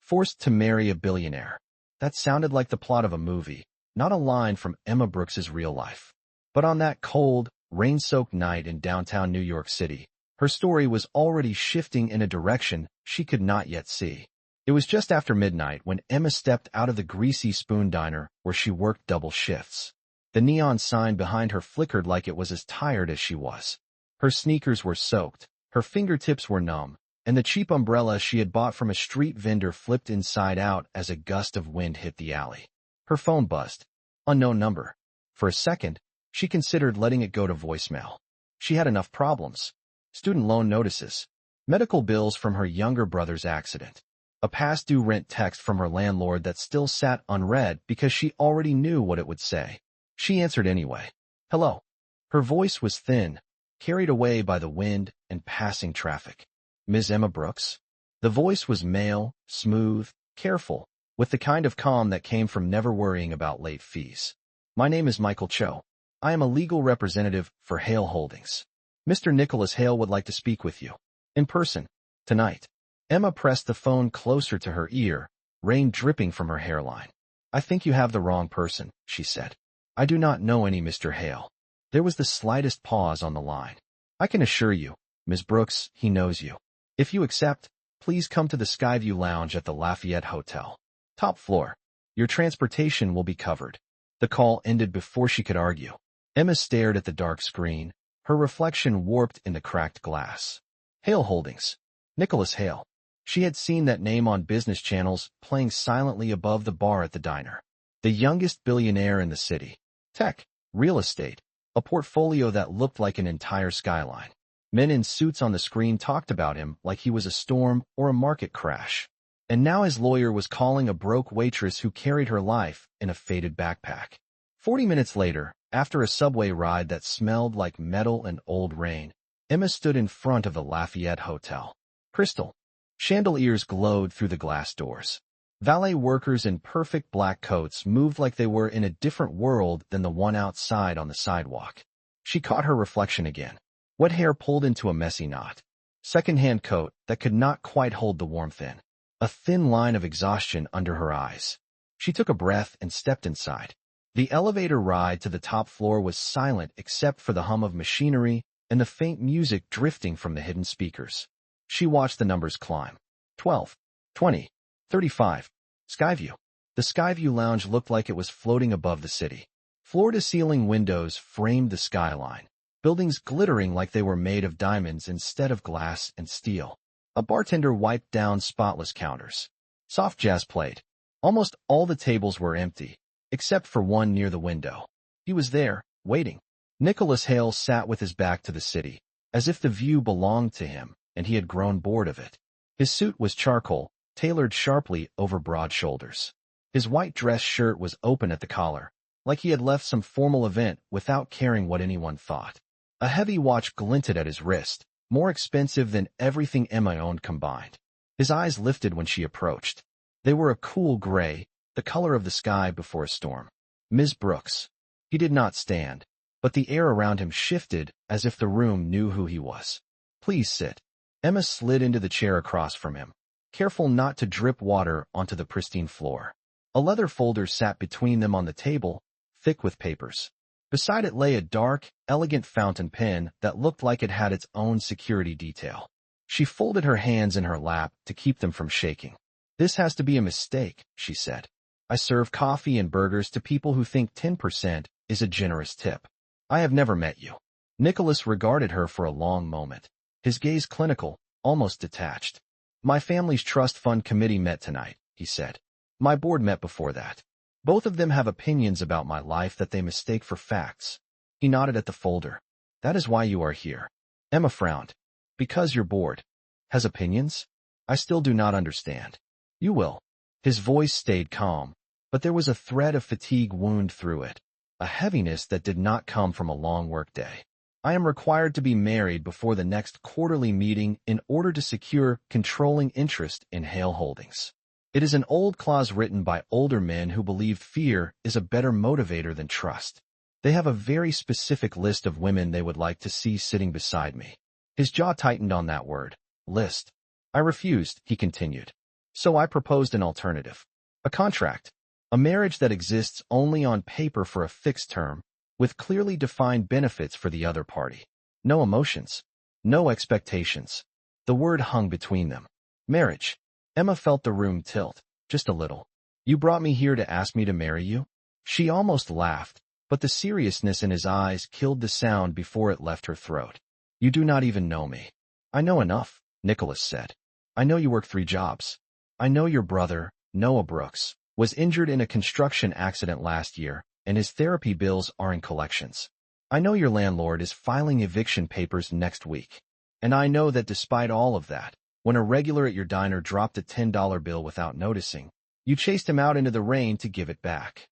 Forced to marry a billionaire. That sounded like the plot of a movie, not a line from Emma Brooks's real life. But on that cold, rain-soaked night in downtown New York City, her story was already shifting in a direction she could not yet see. It was just after midnight when Emma stepped out of the Greasy Spoon diner where she worked double shifts. The neon sign behind her flickered like it was as tired as she was. Her sneakers were soaked, her fingertips were numb, and the cheap umbrella she had bought from a street vendor flipped inside out as a gust of wind hit the alley. Her phone buzzed. Unknown number. For a second, she considered letting it go to voicemail. She had enough problems. Student loan notices, medical bills from her younger brother's accident, a past-due rent text from her landlord that still sat unread because she already knew what it would say. She answered anyway. Hello. Her voice was thin, carried away by the wind and passing traffic. Ms. Emma Brooks? The voice was male, smooth, careful, with the kind of calm that came from never worrying about late fees. My name is Michael Cho. I am a legal representative for Hale Holdings. Mr. Nicholas Hale would like to speak with you. In person. Tonight. Emma pressed the phone closer to her ear, rain dripping from her hairline. I think you have the wrong person, she said. I do not know any Mr. Hale. There was the slightest pause on the line. I can assure you, Ms. Brooks, he knows you. If you accept, please come to the Skyview Lounge at the Lafayette Hotel. Top floor. Your transportation will be covered. The call ended before she could argue. Emma stared at the dark screen, her reflection warped in the cracked glass. Hale Holdings. Nicholas Hale. She had seen that name on business channels playing silently above the bar at the diner. The youngest billionaire in the city. Tech, real estate, a portfolio that looked like an entire skyline. Men in suits on the screen talked about him like he was a storm or a market crash. And now his lawyer was calling a broke waitress who carried her life in a faded backpack. 40 minutes later, after a subway ride that smelled like metal and old rain, Emma stood in front of the Lafayette Hotel. Crystal. Chandeliers glowed through the glass doors. Valet workers in perfect black coats moved like they were in a different world than the one outside on the sidewalk. She caught her reflection again. Wet hair pulled into a messy knot. Second-hand coat that could not quite hold the warmth in. A thin line of exhaustion under her eyes. She took a breath and stepped inside. The elevator ride to the top floor was silent except for the hum of machinery and the faint music drifting from the hidden speakers. She watched the numbers climb. 12, 20, 35. Skyview. The Skyview Lounge looked like it was floating above the city. Floor-to-ceiling windows framed the skyline, buildings glittering like they were made of diamonds instead of glass and steel. A bartender wiped down spotless counters. Soft jazz played. Almost all the tables were empty, except for one near the window. He was there, waiting. Nicholas Hale sat with his back to the city, as if the view belonged to him, and he had grown bored of it. His suit was charcoal, tailored sharply over broad shoulders. His white dress shirt was open at the collar, like he had left some formal event without caring what anyone thought. A heavy watch glinted at his wrist, more expensive than everything Emma owned combined. His eyes lifted when she approached. They were a cool gray, the color of the sky before a storm. Ms. Brooks. He did not stand, but the air around him shifted as if the room knew who he was. Please sit. Emma slid into the chair across from him, careful not to drip water onto the pristine floor. A leather folder sat between them on the table, thick with papers. Beside it lay a dark, elegant fountain pen that looked like it had its own security detail. She folded her hands in her lap to keep them from shaking. This has to be a mistake, she said. I serve coffee and burgers to people who think 10% is a generous tip. I have never met you. Nicholas regarded her for a long moment, his gaze clinical, almost detached. My family's trust fund committee met tonight, he said. My board met before that. Both of them have opinions about my life that they mistake for facts. He nodded at the folder. That is why you are here. Emma frowned. Because you're bored. Has opinions? I still do not understand. You will. His voice stayed calm, but there was a thread of fatigue wound through it, a heaviness that did not come from a long workday. I am required to be married before the next quarterly meeting in order to secure controlling interest in Hale Holdings. It is an old clause written by older men who believe fear is a better motivator than trust. They have a very specific list of women they would like to see sitting beside me. His jaw tightened on that word, list. I refused, he continued. So I proposed an alternative. A contract. A marriage that exists only on paper for a fixed term, with clearly defined benefits for the other party. No emotions. No expectations. The word hung between them. Marriage. Emma felt the room tilt, just a little. You brought me here to ask me to marry you? She almost laughed, but the seriousness in his eyes killed the sound before it left her throat. You do not even know me. I know enough, Nicholas said. I know you work 3 jobs. I know your brother, Noah Brooks, was injured in a construction accident last year, and his therapy bills are in collections. I know your landlord is filing eviction papers next week. And I know that despite all of that, when a regular at your diner dropped a $10 bill without noticing, you chased him out into the rain to give it back.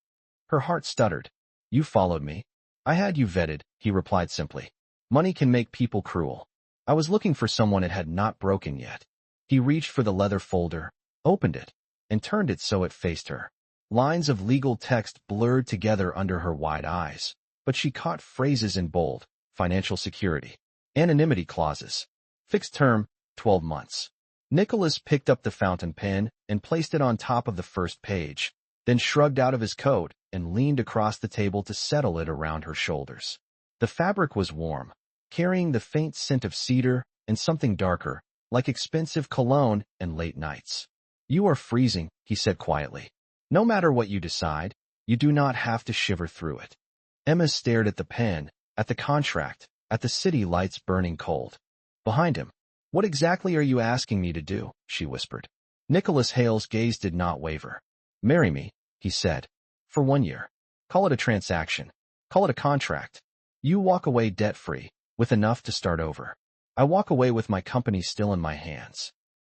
Her heart stuttered. You followed me. I had you vetted, he replied simply. Money can make people cruel. I was looking for someone it had not broken yet. He reached for the leather folder, opened it, and turned it so it faced her. Lines of legal text blurred together under her wide eyes, but she caught phrases in bold: financial security, anonymity clauses, fixed term, 12 months. Nicholas picked up the fountain pen and placed it on top of the first page, then shrugged out of his coat and leaned across the table to settle it around her shoulders. The fabric was warm, carrying the faint scent of cedar and something darker, like expensive cologne and late nights. You are freezing, he said quietly. No matter what you decide, you do not have to shiver through it. Emma stared at the pen, at the contract, at the city lights burning cold. Behind him. What exactly are you asking me to do? She whispered. Nicholas Hale's gaze did not waver. Marry me, he said. For 1 year. Call it a transaction. Call it a contract. You walk away debt-free, with enough to start over. I walk away with my company still in my hands.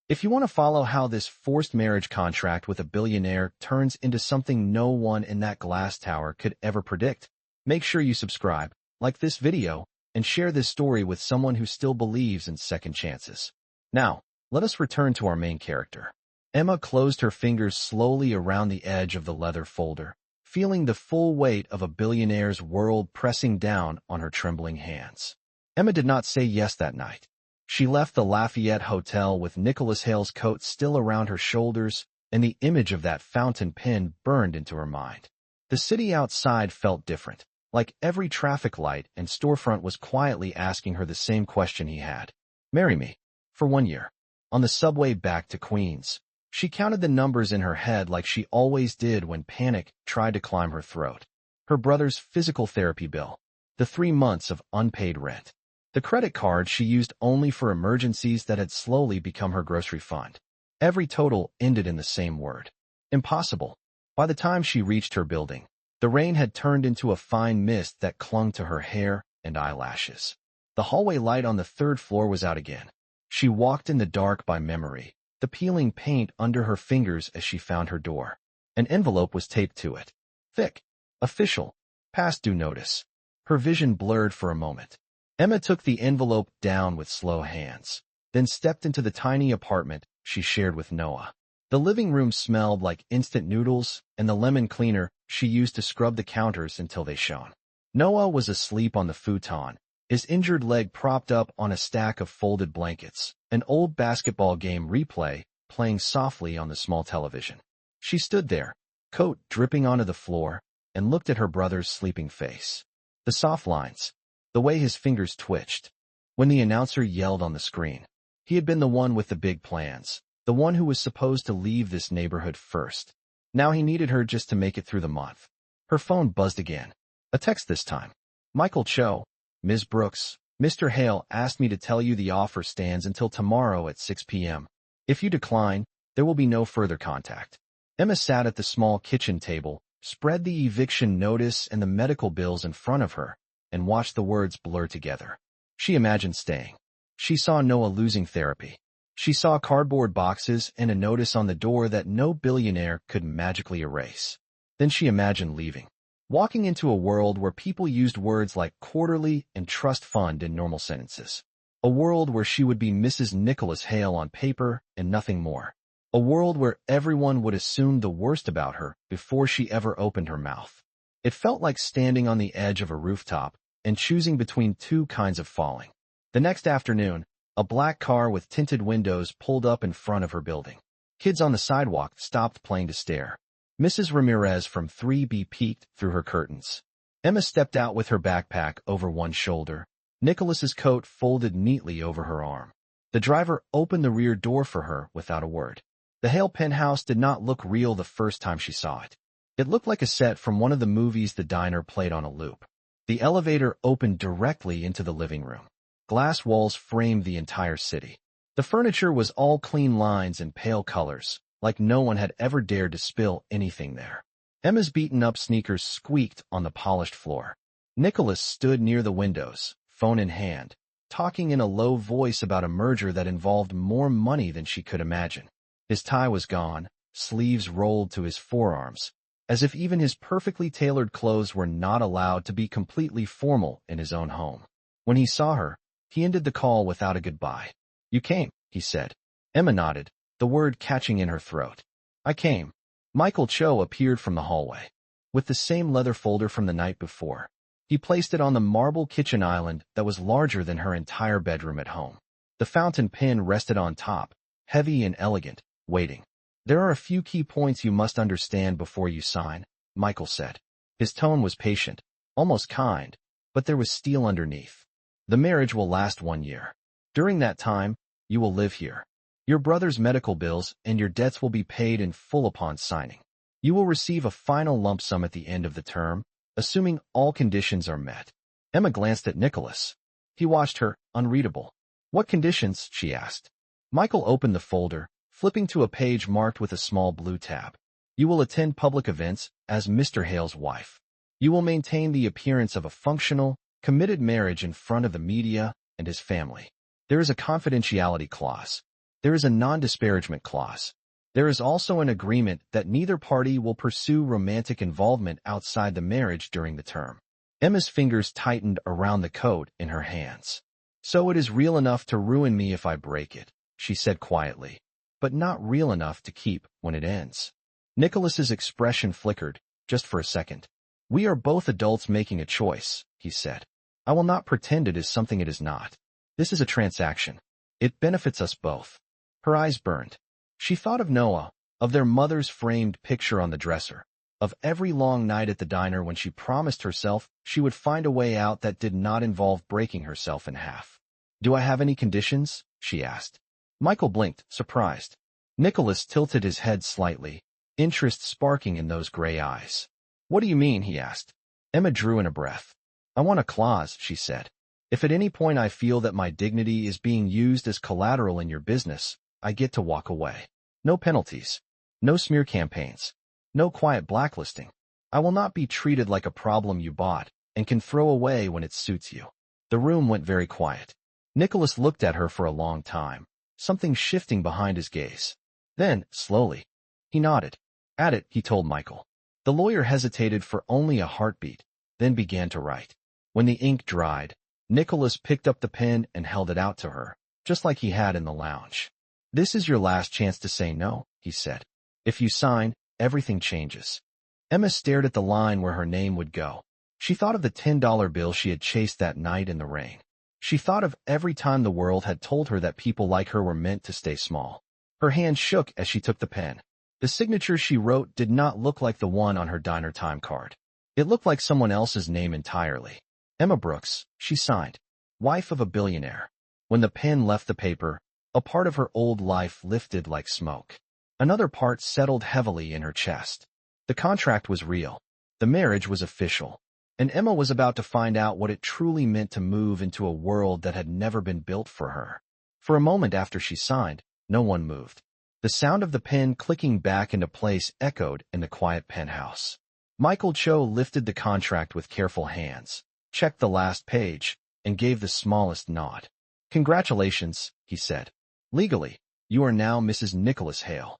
If you want to follow how this forced marriage contract with a billionaire turns into something no one in that glass tower could ever predict, make sure you subscribe, like this video, and share this story with someone who still believes in second chances. Now, let us return to our main character. Emma closed her fingers slowly around the edge of the leather folder, feeling the full weight of a billionaire's world pressing down on her trembling hands. Emma did not say yes that night. She left the Lafayette Hotel with Nicholas Hale's coat still around her shoulders, and the image of that fountain pen burned into her mind. The city outside felt different, like every traffic light and storefront was quietly asking her the same question he had. Marry me. For 1 year. On the subway back to Queens, she counted the numbers in her head like she always did when panic tried to climb her throat. Her brother's physical therapy bill, the 3 months of unpaid rent, the credit card she used only for emergencies that had slowly become her grocery fund. Every total ended in the same word. Impossible. By the time she reached her building, the rain had turned into a fine mist that clung to her hair and eyelashes. The hallway light on the 3rd floor was out again. She walked in the dark by memory, the peeling paint under her fingers as she found her door. An envelope was taped to it. Thick. Official. Past due notice. Her vision blurred for a moment. Emma took the envelope down with slow hands, then stepped into the tiny apartment she shared with Noah. The living room smelled like instant noodles and the lemon cleaner she used to scrub the counters until they shone. Noah was asleep on the futon, his injured leg propped up on a stack of folded blankets, an old basketball game replay playing softly on the small television. She stood there, coat dripping onto the floor, and looked at her brother's sleeping face. The soft lines, the way his fingers twitched. When the announcer yelled on the screen, he had been the one with the big plans, the one who was supposed to leave this neighborhood first. Now he needed her just to make it through the month. Her phone buzzed again. A text this time. Michael Cho, Ms. Brooks, Mr. Hale asked me to tell you the offer stands until tomorrow at 6 p.m. If you decline, there will be no further contact. Emma sat at the small kitchen table, spread the eviction notice and the medical bills in front of her, and watched the words blur together. She imagined staying. She saw Noah losing therapy. She saw cardboard boxes and a notice on the door that no billionaire could magically erase. Then she imagined leaving, walking into a world where people used words like quarterly and trust fund in normal sentences. A world where she would be Mrs. Nicholas Hale on paper and nothing more. A world where everyone would assume the worst about her before she ever opened her mouth. It felt like standing on the edge of a rooftop and choosing between 2 kinds of falling. The next afternoon, a black car with tinted windows pulled up in front of her building. Kids on the sidewalk stopped playing to stare. Mrs. Ramirez from 3B peeked through her curtains. Emma stepped out with her backpack over one shoulder, Nicholas's coat folded neatly over her arm. The driver opened the rear door for her without a word. The Hale penthouse did not look real the first time she saw it. It looked like a set from one of the movies the diner played on a loop. The elevator opened directly into the living room. Glass walls framed the entire city. The furniture was all clean lines and pale colors, like no one had ever dared to spill anything there. Emma's beaten-up sneakers squeaked on the polished floor. Nicholas stood near the windows, phone in hand, talking in a low voice about a merger that involved more money than she could imagine. His tie was gone, sleeves rolled to his forearms, as if even his perfectly tailored clothes were not allowed to be completely formal in his own home. When he saw her, he ended the call without a goodbye. "You came," he said. Emma nodded, the word catching in her throat. "I came." Michael Cho appeared from the hallway, with the same leather folder from the night before. He placed it on the marble kitchen island that was larger than her entire bedroom at home. The fountain pen rested on top, heavy and elegant, waiting. "There are a few key points you must understand before you sign," Michael said. His tone was patient, almost kind, but there was steel underneath. "The marriage will last 1 year. During that time, you will live here. Your brother's medical bills and your debts will be paid in full upon signing. You will receive a final lump sum at the end of the term, assuming all conditions are met." Emma glanced at Nicholas. He watched her, unreadable. "What conditions?" she asked. Michael opened the folder, flipping to a page marked with a small blue tab. "You will attend public events as Mr. Hale's wife. You will maintain the appearance of a functional, committed marriage in front of the media and his family. There is a confidentiality clause. There is a non-disparagement clause. There is also an agreement that neither party will pursue romantic involvement outside the marriage during the term." Emma's fingers tightened around the coat in her hands. "So it is real enough to ruin me if I break it," she said quietly, "but not real enough to keep when it ends." Nicholas's expression flickered, just for a second. "We are both adults making a choice," he said. "I will not pretend it is something it is not. This is a transaction. It benefits us both." Her eyes burned. She thought of Noah, of their mother's framed picture on the dresser, of every long night at the diner when she promised herself she would find a way out that did not involve breaking herself in half. "Do I have any conditions?" she asked. Michael blinked, surprised. Nicholas tilted his head slightly, interest sparking in those gray eyes. "What do you mean?" he asked. Emma drew in a breath. "I want a clause," she said. "If at any point I feel that my dignity is being used as collateral in your business, I get to walk away. No penalties. No smear campaigns. No quiet blacklisting. I will not be treated like a problem you bought and can throw away when it suits you." The room went very quiet. Nicholas looked at her for a long time, something shifting behind his gaze. Then, slowly, he nodded. "At it," he told Michael. The lawyer hesitated for only a heartbeat, then began to write. When the ink dried, Nicholas picked up the pen and held it out to her, just like he had in the lounge. "This is your last chance to say no," he said. "If you sign, everything changes." Emma stared at the line where her name would go. She thought of the $10 bill she had chased that night in the rain. She thought of every time the world had told her that people like her were meant to stay small. Her hand shook as she took the pen. The signature she wrote did not look like the one on her diner time card. It looked like someone else's name entirely. Emma Brooks, she signed. Wife of a billionaire. When the pen left the paper, a part of her old life lifted like smoke. Another part settled heavily in her chest. The contract was real. The marriage was official. And Emma was about to find out what it truly meant to move into a world that had never been built for her. For a moment after she signed, no one moved. The sound of the pen clicking back into place echoed in the quiet penthouse. Michael Cho lifted the contract with careful hands, checked the last page, and gave the smallest nod. "Congratulations," he said. "Legally, you are now Mrs. Nicholas Hale."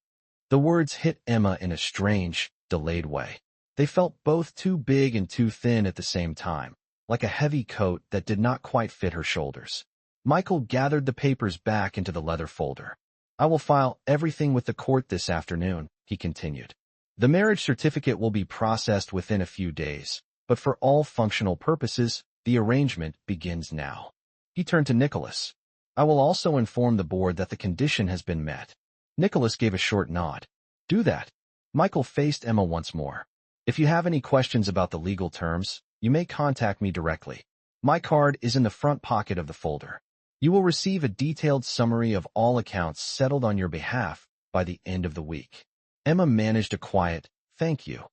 The words hit Emma in a strange, delayed way. They felt both too big and too thin at the same time, like a heavy coat that did not quite fit her shoulders. Michael gathered the papers back into the leather folder. "I will file everything with the court this afternoon," he continued. "The marriage certificate will be processed within a few days, but for all functional purposes, the arrangement begins now." He turned to Nicholas. "I will also inform the board that the condition has been met." Nicholas gave a short nod. Do that. Michael faced Emma once more. If you have any questions about the legal terms, you may contact me directly. My card is in the front pocket of the folder. You will receive a detailed summary of all accounts settled on your behalf by the end of the week. Emma managed a quiet, thank you,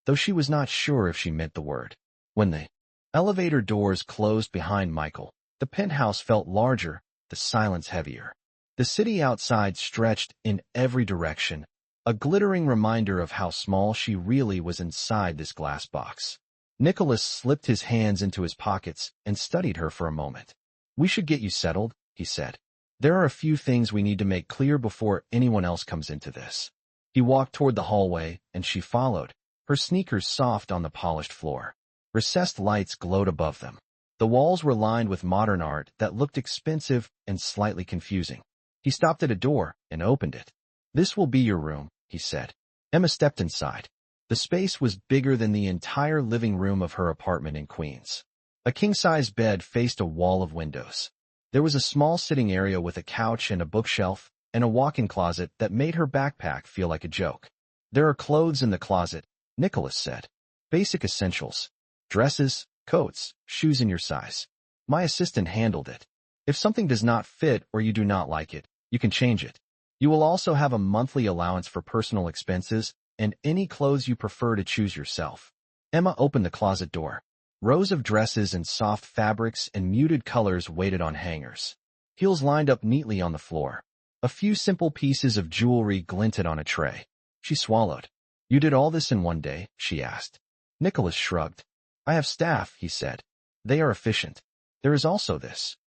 though she was not sure if she meant the word. When the elevator doors closed behind Michael, the penthouse felt larger, the silence heavier. The city outside stretched in every direction, a glittering reminder of how small she really was inside this glass box. Nicholas slipped his hands into his pockets and studied her for a moment. We should get you settled, he said. There are a few things we need to make clear before anyone else comes into this. He walked toward the hallway, and she followed, her sneakers soft on the polished floor. Recessed lights glowed above them. The walls were lined with modern art that looked expensive and slightly confusing. He stopped at a door and opened it. This will be your room, he said. Emma stepped inside. The space was bigger than the entire living room of her apartment in Queens. A king-size bed faced a wall of windows. There was a small sitting area with a couch and a bookshelf, and a walk-in closet that made her backpack feel like a joke. There are clothes in the closet, Nicholas said. Basic essentials. Dresses, coats, shoes in your size. My assistant handled it. If something does not fit or you do not like it, you can change it. You will also have a monthly allowance for personal expenses and any clothes you prefer to choose yourself. Emma opened the closet door. Rows of dresses in soft fabrics and muted colors waited on hangers. Heels lined up neatly on the floor. A few simple pieces of jewelry glinted on a tray. She swallowed. You did all this in one day, she asked. Nicholas shrugged. I have staff, he said. They are efficient. There is also this.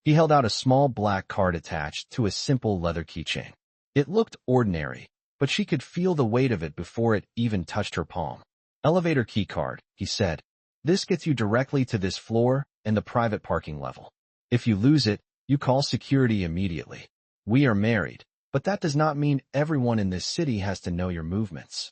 He held out a small black card attached to a simple leather keychain. It looked ordinary, but she could feel the weight of it before it even touched her palm. Elevator key card, he said. This gets you directly to this floor and the private parking level. If you lose it, you call security immediately. We are married, but that does not mean everyone in this city has to know your movements.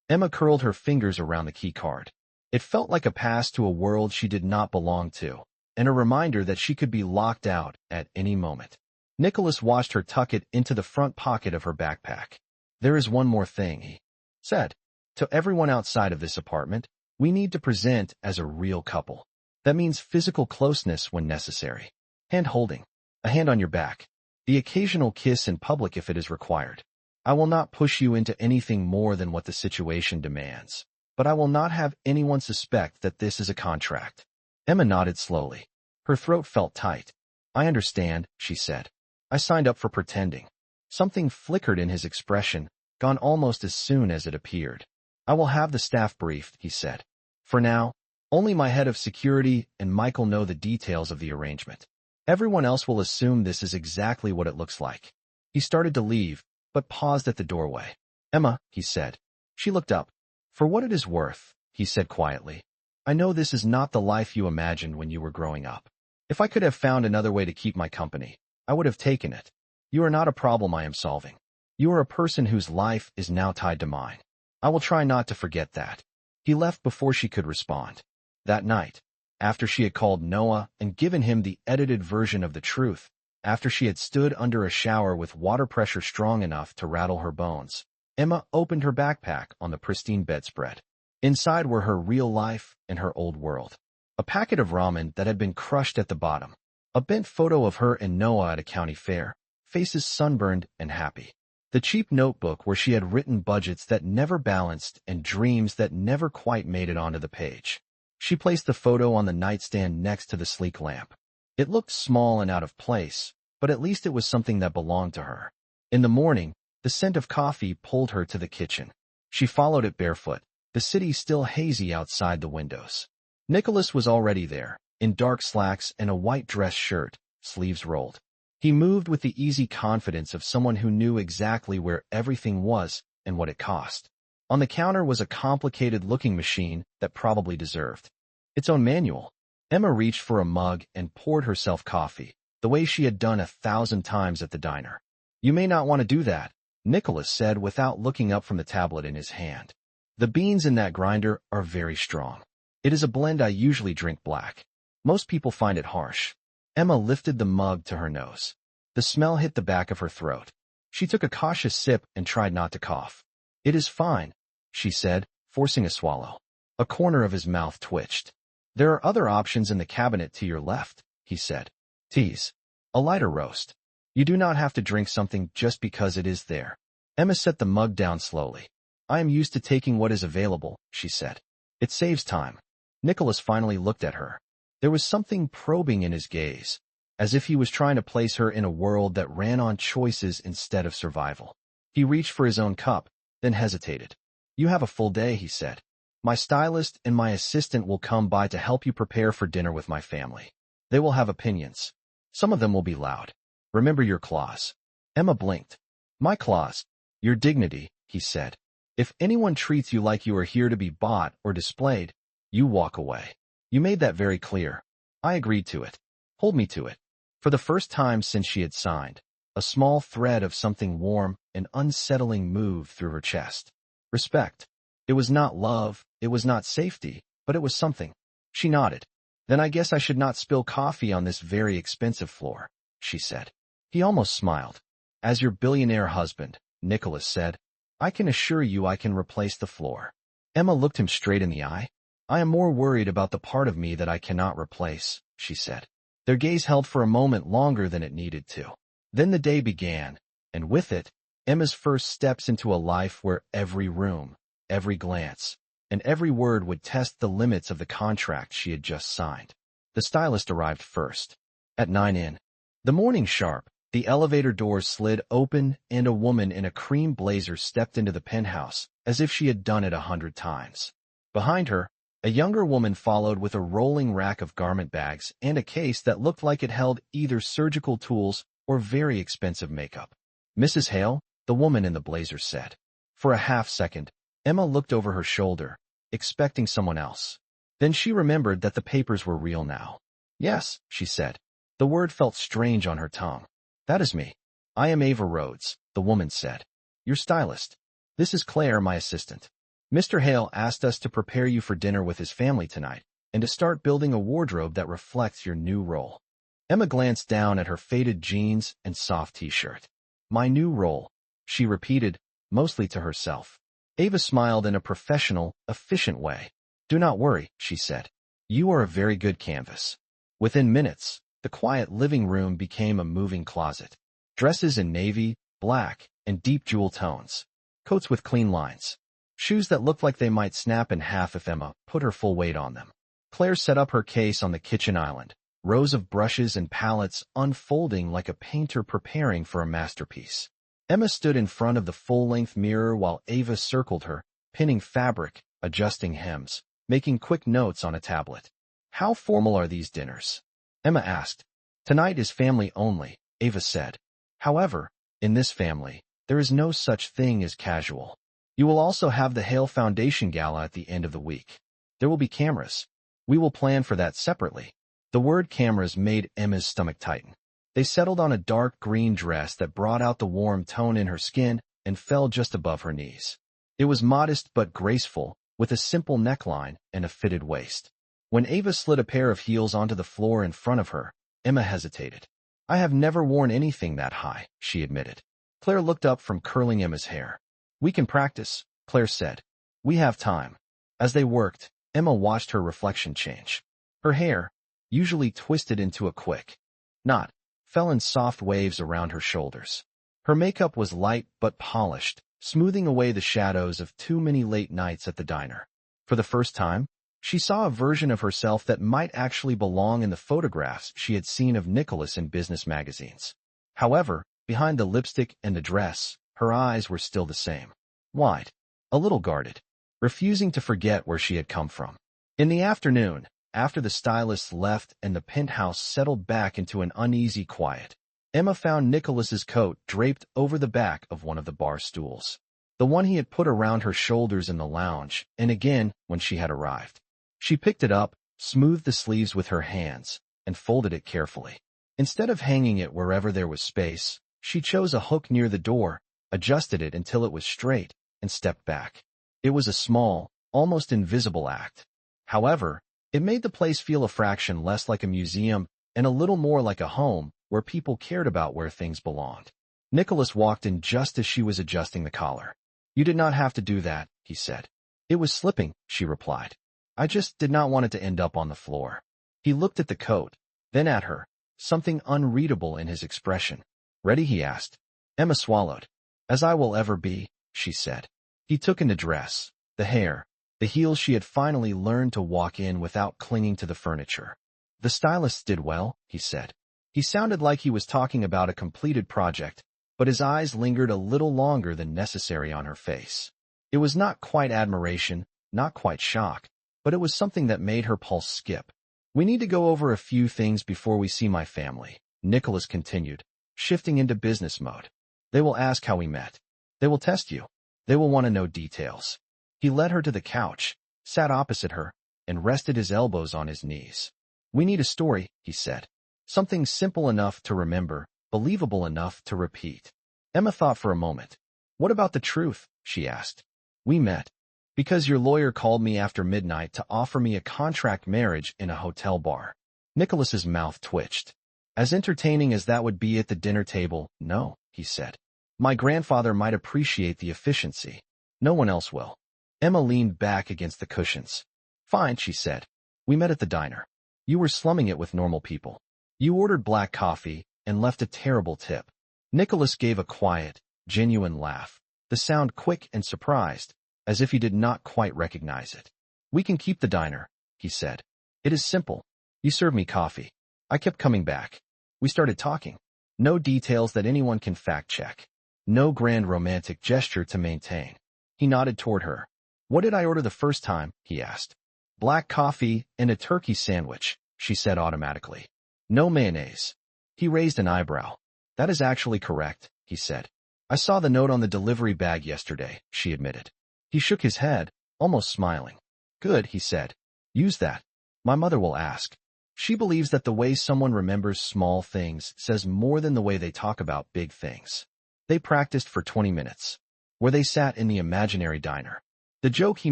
Emma curled her fingers around the key card. It felt like a pass to a world she did not belong to, and a reminder that she could be locked out at any moment. Nicholas watched her tuck it into the front pocket of her backpack. There is one more thing, he said. To everyone outside of this apartment, we need to present as a real couple. That means physical closeness when necessary. Hand-holding. A hand on your back. The occasional kiss in public if it is required. I will not push you into anything more than what the situation demands, but I will not have anyone suspect that this is a contract. Emma nodded slowly. Her throat felt tight. I understand, she said. I signed up for pretending. Something flickered in his expression, gone almost as soon as it appeared. I will have the staff briefed, he said. For now, only my head of security and Michael know the details of the arrangement. Everyone else will assume this is exactly what it looks like. He started to leave, but paused at the doorway. Emma, he said. She looked up. For what it is worth, he said quietly. I know this is not the life you imagined when you were growing up. If I could have found another way to keep my company, I would have taken it. You are not a problem I am solving. You are a person whose life is now tied to mine. I will try not to forget that. He left before she could respond. That night, after she had called Noah and given him the edited version of the truth, after she had stood under a shower with water pressure strong enough to rattle her bones, Emma opened her backpack on the pristine bedspread. Inside were her real life and her old world. A packet of ramen that had been crushed at the bottom. A bent photo of her and Noah at a county fair, faces sunburned and happy. The cheap notebook where she had written budgets that never balanced and dreams that never quite made it onto the page. She placed the photo on the nightstand next to the sleek lamp. It looked small and out of place, but at least it was something that belonged to her. In the morning, the scent of coffee pulled her to the kitchen. She followed it barefoot, the city still hazy outside the windows. Nicholas was already there, in dark slacks and a white dress shirt, sleeves rolled. He moved with the easy confidence of someone who knew exactly where everything was and what it cost. On the counter was a complicated-looking machine that probably deserved its own manual. Emma reached for a mug and poured herself coffee, the way she had done 1,000 times at the diner. You may not want to do that, Nicholas said without looking up from the tablet in his hand. The beans in that grinder are very strong. It is a blend I usually drink black. Most people find it harsh. Emma lifted the mug to her nose. The smell hit the back of her throat. She took a cautious sip and tried not to cough. "It is fine," she said, forcing a swallow. A corner of his mouth twitched. "There are other options in the cabinet to your left," he said. "Teas. A lighter roast. You do not have to drink something just because it is there." Emma set the mug down slowly. "I am used to taking what is available," she said. "It saves time." Nicholas finally looked at her. There was something probing in his gaze, as if he was trying to place her in a world that ran on choices instead of survival. He reached for his own cup, then hesitated. "You have a full day," he said. "My stylist and my assistant will come by to help you prepare for dinner with my family. They will have opinions. Some of them will be loud. Remember your clause." Emma blinked. "My clause? Your dignity," he said. "If anyone treats you like you are here to be bought or displayed, you walk away. You made that very clear." I agreed to it. "Hold me to it." For the first time since she had signed, a small thread of something warm and unsettling moved through her chest. Respect. It was not love, it was not safety, but it was something. She nodded. "Then I guess I should not spill coffee on this very expensive floor," she said. He almost smiled. "As your billionaire husband," Nicholas said, "I can assure you I can replace the floor." Emma looked him straight in the eye. "I am more worried about the part of me that I cannot replace," she said. Their gaze held for a moment longer than it needed to. Then the day began, and with it, Emma's first steps into a life where every room, every glance, and every word would test the limits of the contract she had just signed. The stylist arrived first. At 9 in the morning sharp, the elevator doors slid open and a woman in a cream blazer stepped into the penthouse, as if she had done it 100 times. Behind her, a younger woman followed with a rolling rack of garment bags and a case that looked like it held either surgical tools or very expensive makeup. "Mrs. Hale," the woman in the blazer said. For a half-second, Emma looked over her shoulder, expecting someone else. Then she remembered that the papers were real now. "Yes," she said. The word felt strange on her tongue. "That is me. I am Ava Rhodes," the woman said. "Your stylist. This is Claire, my assistant. Mr. Hale asked us to prepare you for dinner with his family tonight, and to start building a wardrobe that reflects your new role." Emma glanced down at her faded jeans and soft t-shirt. "My new role," she repeated, mostly to herself. Ava smiled in a professional, efficient way. "Do not worry," she said. "You are a very good canvas." Within minutes, the quiet living room became a moving closet. Dresses in navy, black, and deep jewel tones. Coats with clean lines. Shoes that looked like they might snap in half if Emma put her full weight on them. Claire set up her case on the kitchen island, rows of brushes and palettes unfolding like a painter preparing for a masterpiece. Emma stood in front of the full-length mirror while Ava circled her, pinning fabric, adjusting hems, making quick notes on a tablet. "How formal are these dinners?" Emma asked. "Tonight is family only," Ava said. "However, in this family, there is no such thing as casual. You will also have the Hale Foundation Gala at the end of the week. There will be cameras. We will plan for that separately." The word cameras made Emma's stomach tighten. They settled on a dark green dress that brought out the warm tone in her skin and fell just above her knees. It was modest but graceful, with a simple neckline and a fitted waist. When Ava slid a pair of heels onto the floor in front of her, Emma hesitated. "I have never worn anything that high," she admitted. Claire looked up from curling Emma's hair. "We can practice," Claire said. "We have time." As they worked, Emma watched her reflection change. Her hair, usually twisted into a quick knot, fell in soft waves around her shoulders. Her makeup was light but polished, smoothing away the shadows of too many late nights at the diner. For the first time, she saw a version of herself that might actually belong in the photographs she had seen of Nicholas in business magazines. However, behind the lipstick and the dress, her eyes were still the same. Wide, a little guarded, refusing to forget where she had come from. In the afternoon, after the stylists left and the penthouse settled back into an uneasy quiet, Emma found Nicholas's coat draped over the back of one of the bar stools. The one he had put around her shoulders in the lounge, and again when she had arrived. She picked it up, smoothed the sleeves with her hands, and folded it carefully. Instead of hanging it wherever there was space, she chose a hook near the door, adjusted it until it was straight, and stepped back. It was a small, almost invisible act. However, it made the place feel a fraction less like a museum and a little more like a home where people cared about where things belonged. Nicholas walked in just as she was adjusting the collar. "You did not have to do that," he said. "It was slipping," she replied. "I just did not want it to end up on the floor." He looked at the coat, then at her, something unreadable in his expression. "Ready?" he asked. Emma swallowed. "As I will ever be," she said. He took in the dress, the hair, the heels she had finally learned to walk in without clinging to the furniture. "The stylists did well," he said. He sounded like he was talking about a completed project, but his eyes lingered a little longer than necessary on her face. It was not quite admiration, not quite shock, but it was something that made her pulse skip. "We need to go over a few things before we see my family," Nicholas continued, shifting into business mode. "They will ask how we met. They will test you. They will want to know details." He led her to the couch, sat opposite her, and rested his elbows on his knees. "We need a story," he said. "Something simple enough to remember, believable enough to repeat." Emma thought for a moment. "What about the truth?" she asked. "We met because your lawyer called me after midnight to offer me a contract marriage in a hotel bar." Nicholas's mouth twitched. "As entertaining as that would be at the dinner table, no," he said. "My grandfather might appreciate the efficiency. No one else will." Emma leaned back against the cushions. "Fine," she said. "We met at the diner. You were slumming it with normal people. You ordered black coffee and left a terrible tip." Nicholas gave a quiet, genuine laugh, the sound quick and surprised, as if he did not quite recognize it. "We can keep the diner," he said. "It is simple. You served me coffee. I kept coming back. We started talking. No details that anyone can fact-check. No grand romantic gesture to maintain." He nodded toward her. "What did I order the first time?" he asked. "Black coffee and a turkey sandwich," she said automatically. "No mayonnaise." He raised an eyebrow. "That is actually correct," he said. "I saw the note on the delivery bag yesterday," she admitted. He shook his head, almost smiling. "Good," he said. "Use that. My mother will ask. She believes that the way someone remembers small things says more than the way they talk about big things." They practiced for 20 minutes, where they sat in the imaginary diner. The joke he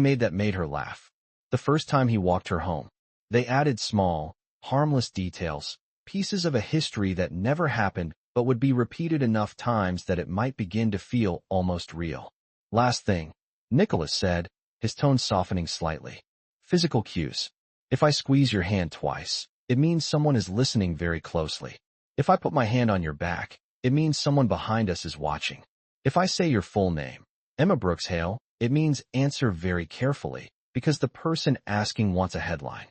made that made her laugh. The first time he walked her home. They added small, harmless details, pieces of a history that never happened but would be repeated enough times that it might begin to feel almost real. "Last thing," Nicholas said, his tone softening slightly. "Physical cues. If I squeeze your hand twice, it means someone is listening very closely. If I put my hand on your back, it means someone behind us is watching. If I say your full name, Emma Brooks Hale, it means answer very carefully, because the person asking wants a headline."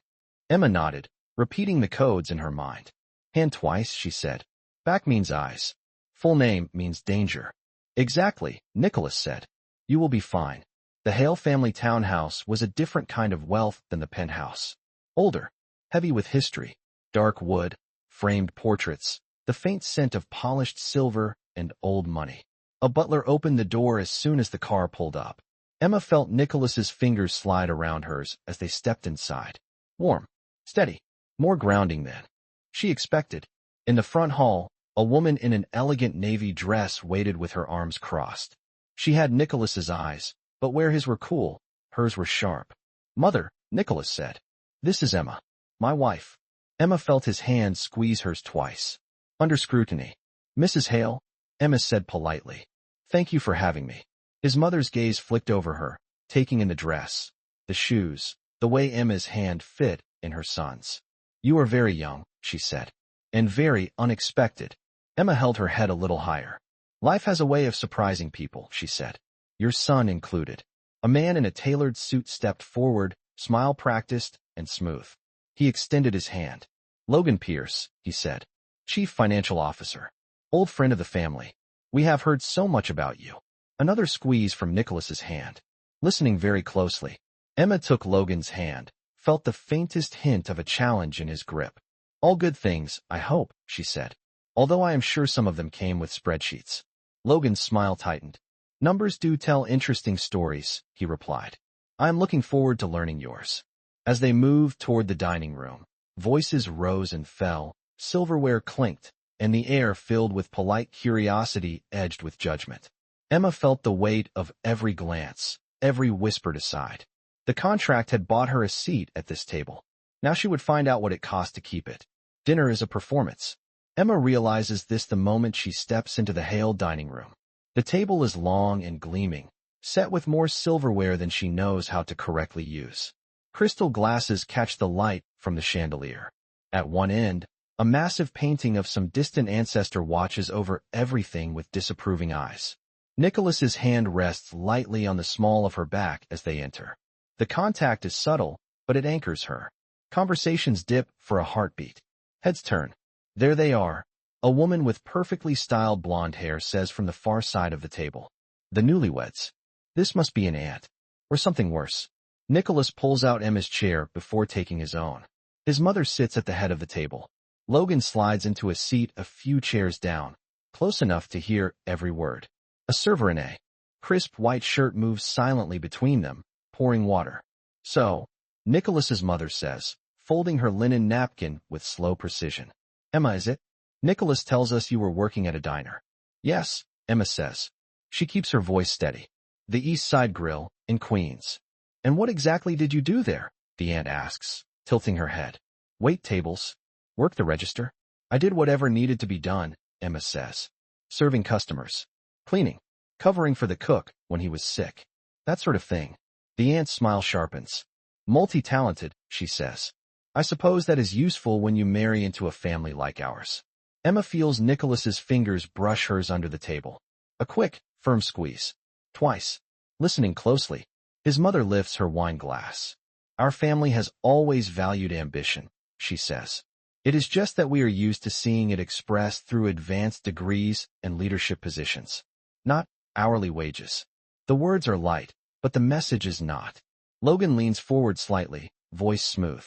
Emma nodded, repeating the codes in her mind. "Hand twice," she said. "Back means eyes. Full name means danger." "Exactly," Nicholas said. "You will be fine." The Hale family townhouse was a different kind of wealth than the penthouse. Older, heavy with history, dark wood, framed portraits, the faint scent of polished silver and old money. A butler opened the door as soon as the car pulled up. Emma felt Nicholas's fingers slide around hers as they stepped inside. Warm, steady, more grounding than she expected. In the front hall, a woman in an elegant navy dress waited with her arms crossed. She had Nicholas's eyes, but where his were cool, hers were sharp. "Mother," Nicholas said. "This is Emma, my wife." Emma felt his hand squeeze hers twice. Under scrutiny. "Mrs. Hale," Emma said politely. "Thank you for having me." His mother's gaze flicked over her, taking in the dress, the shoes, the way Emma's hand fit in her son's. "You are very young," she said. "And very unexpected." Emma held her head a little higher. "Life has a way of surprising people," she said. "Your son included." A man in a tailored suit stepped forward, smile practiced and smooth. He extended his hand. "Logan Pierce," he said. "Chief Financial Officer. Old friend of the family. We have heard so much about you." Another squeeze from Nicholas's hand. Listening very closely, Emma took Logan's hand, felt the faintest hint of a challenge in his grip. "All good things, I hope," she said. "Although I am sure some of them came with spreadsheets." Logan's smile tightened. "Numbers do tell interesting stories," he replied. "I am looking forward to learning yours." As they moved toward the dining room, voices rose and fell, silverware clinked, and the air filled with polite curiosity edged with judgment. Emma felt the weight of every glance, every whispered aside. The contract had bought her a seat at this table. Now she would find out what it cost to keep it. Dinner is a performance. Emma realizes this the moment she steps into the Hale dining room. The table is long and gleaming, set with more silverware than she knows how to correctly use. Crystal glasses catch the light from the chandelier. At one end, a massive painting of some distant ancestor watches over everything with disapproving eyes. Nicholas's hand rests lightly on the small of her back as they enter. The contact is subtle, but it anchors her. Conversations dip for a heartbeat. Heads turn. There they are. A woman with perfectly styled blonde hair says from the far side of the table. The newlyweds. This must be an aunt. Or something worse. Nicholas pulls out Emma's chair before taking his own. His mother sits at the head of the table. Logan slides into a seat a few chairs down, close enough to hear every word. A server in a crisp white shirt moves silently between them, pouring water. So, Nicholas's mother says, folding her linen napkin with slow precision. Emma, is it? Nicholas tells us you were working at a diner. Yes, Emma says. She keeps her voice steady. The East Side Grill, in Queens. And what exactly did you do there? The aunt asks, tilting her head. Wait tables. Work the register. I did whatever needed to be done, Emma says. Serving customers. Cleaning. Covering for the cook when he was sick. That sort of thing. The aunt's smile sharpens. Multi-talented, she says. I suppose that is useful when you marry into a family like ours. Emma feels Nicholas's fingers brush hers under the table. A quick, firm squeeze. Twice. Listening closely, his mother lifts her wine glass. Our family has always valued ambition, she says. It is just that we are used to seeing it expressed through advanced degrees and leadership positions, not hourly wages. The words are light, but the message is not. Logan leans forward slightly, voice smooth.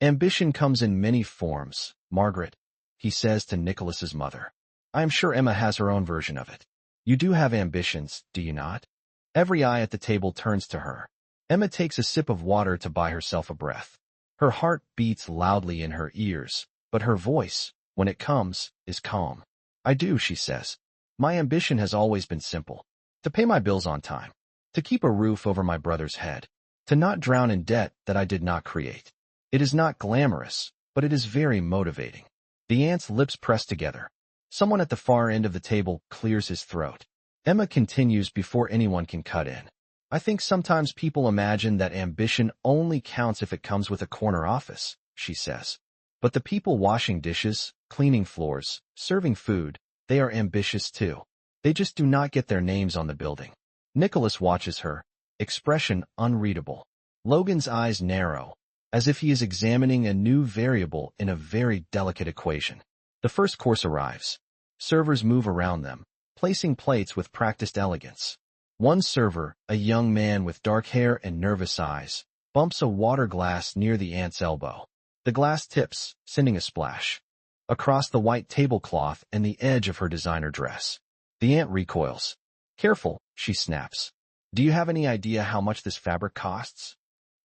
Ambition comes in many forms, Margaret, he says to Nicholas's mother. I am sure Emma has her own version of it. You do have ambitions, do you not? Every eye at the table turns to her. Emma takes a sip of water to buy herself a breath. Her heart beats loudly in her ears, but her voice, when it comes, is calm. I do, she says. My ambition has always been simple. To pay my bills on time. To keep a roof over my brother's head. To not drown in debt that I did not create. It is not glamorous, but it is very motivating. The aunt's lips press together. Someone at the far end of the table clears his throat. Emma continues before anyone can cut in. I think sometimes people imagine that ambition only counts if it comes with a corner office, she says. But the people washing dishes, cleaning floors, serving food, they are ambitious too. They just do not get their names on the building. Nicholas watches her, expression unreadable. Logan's eyes narrow, as if he is examining a new variable in a very delicate equation. The first course arrives. Servers move around them, placing plates with practiced elegance. One server, a young man with dark hair and nervous eyes, bumps a water glass near the aunt's elbow. The glass tips, sending a splash across the white tablecloth and the edge of her designer dress. The aunt recoils. Careful, she snaps. Do you have any idea how much this fabric costs?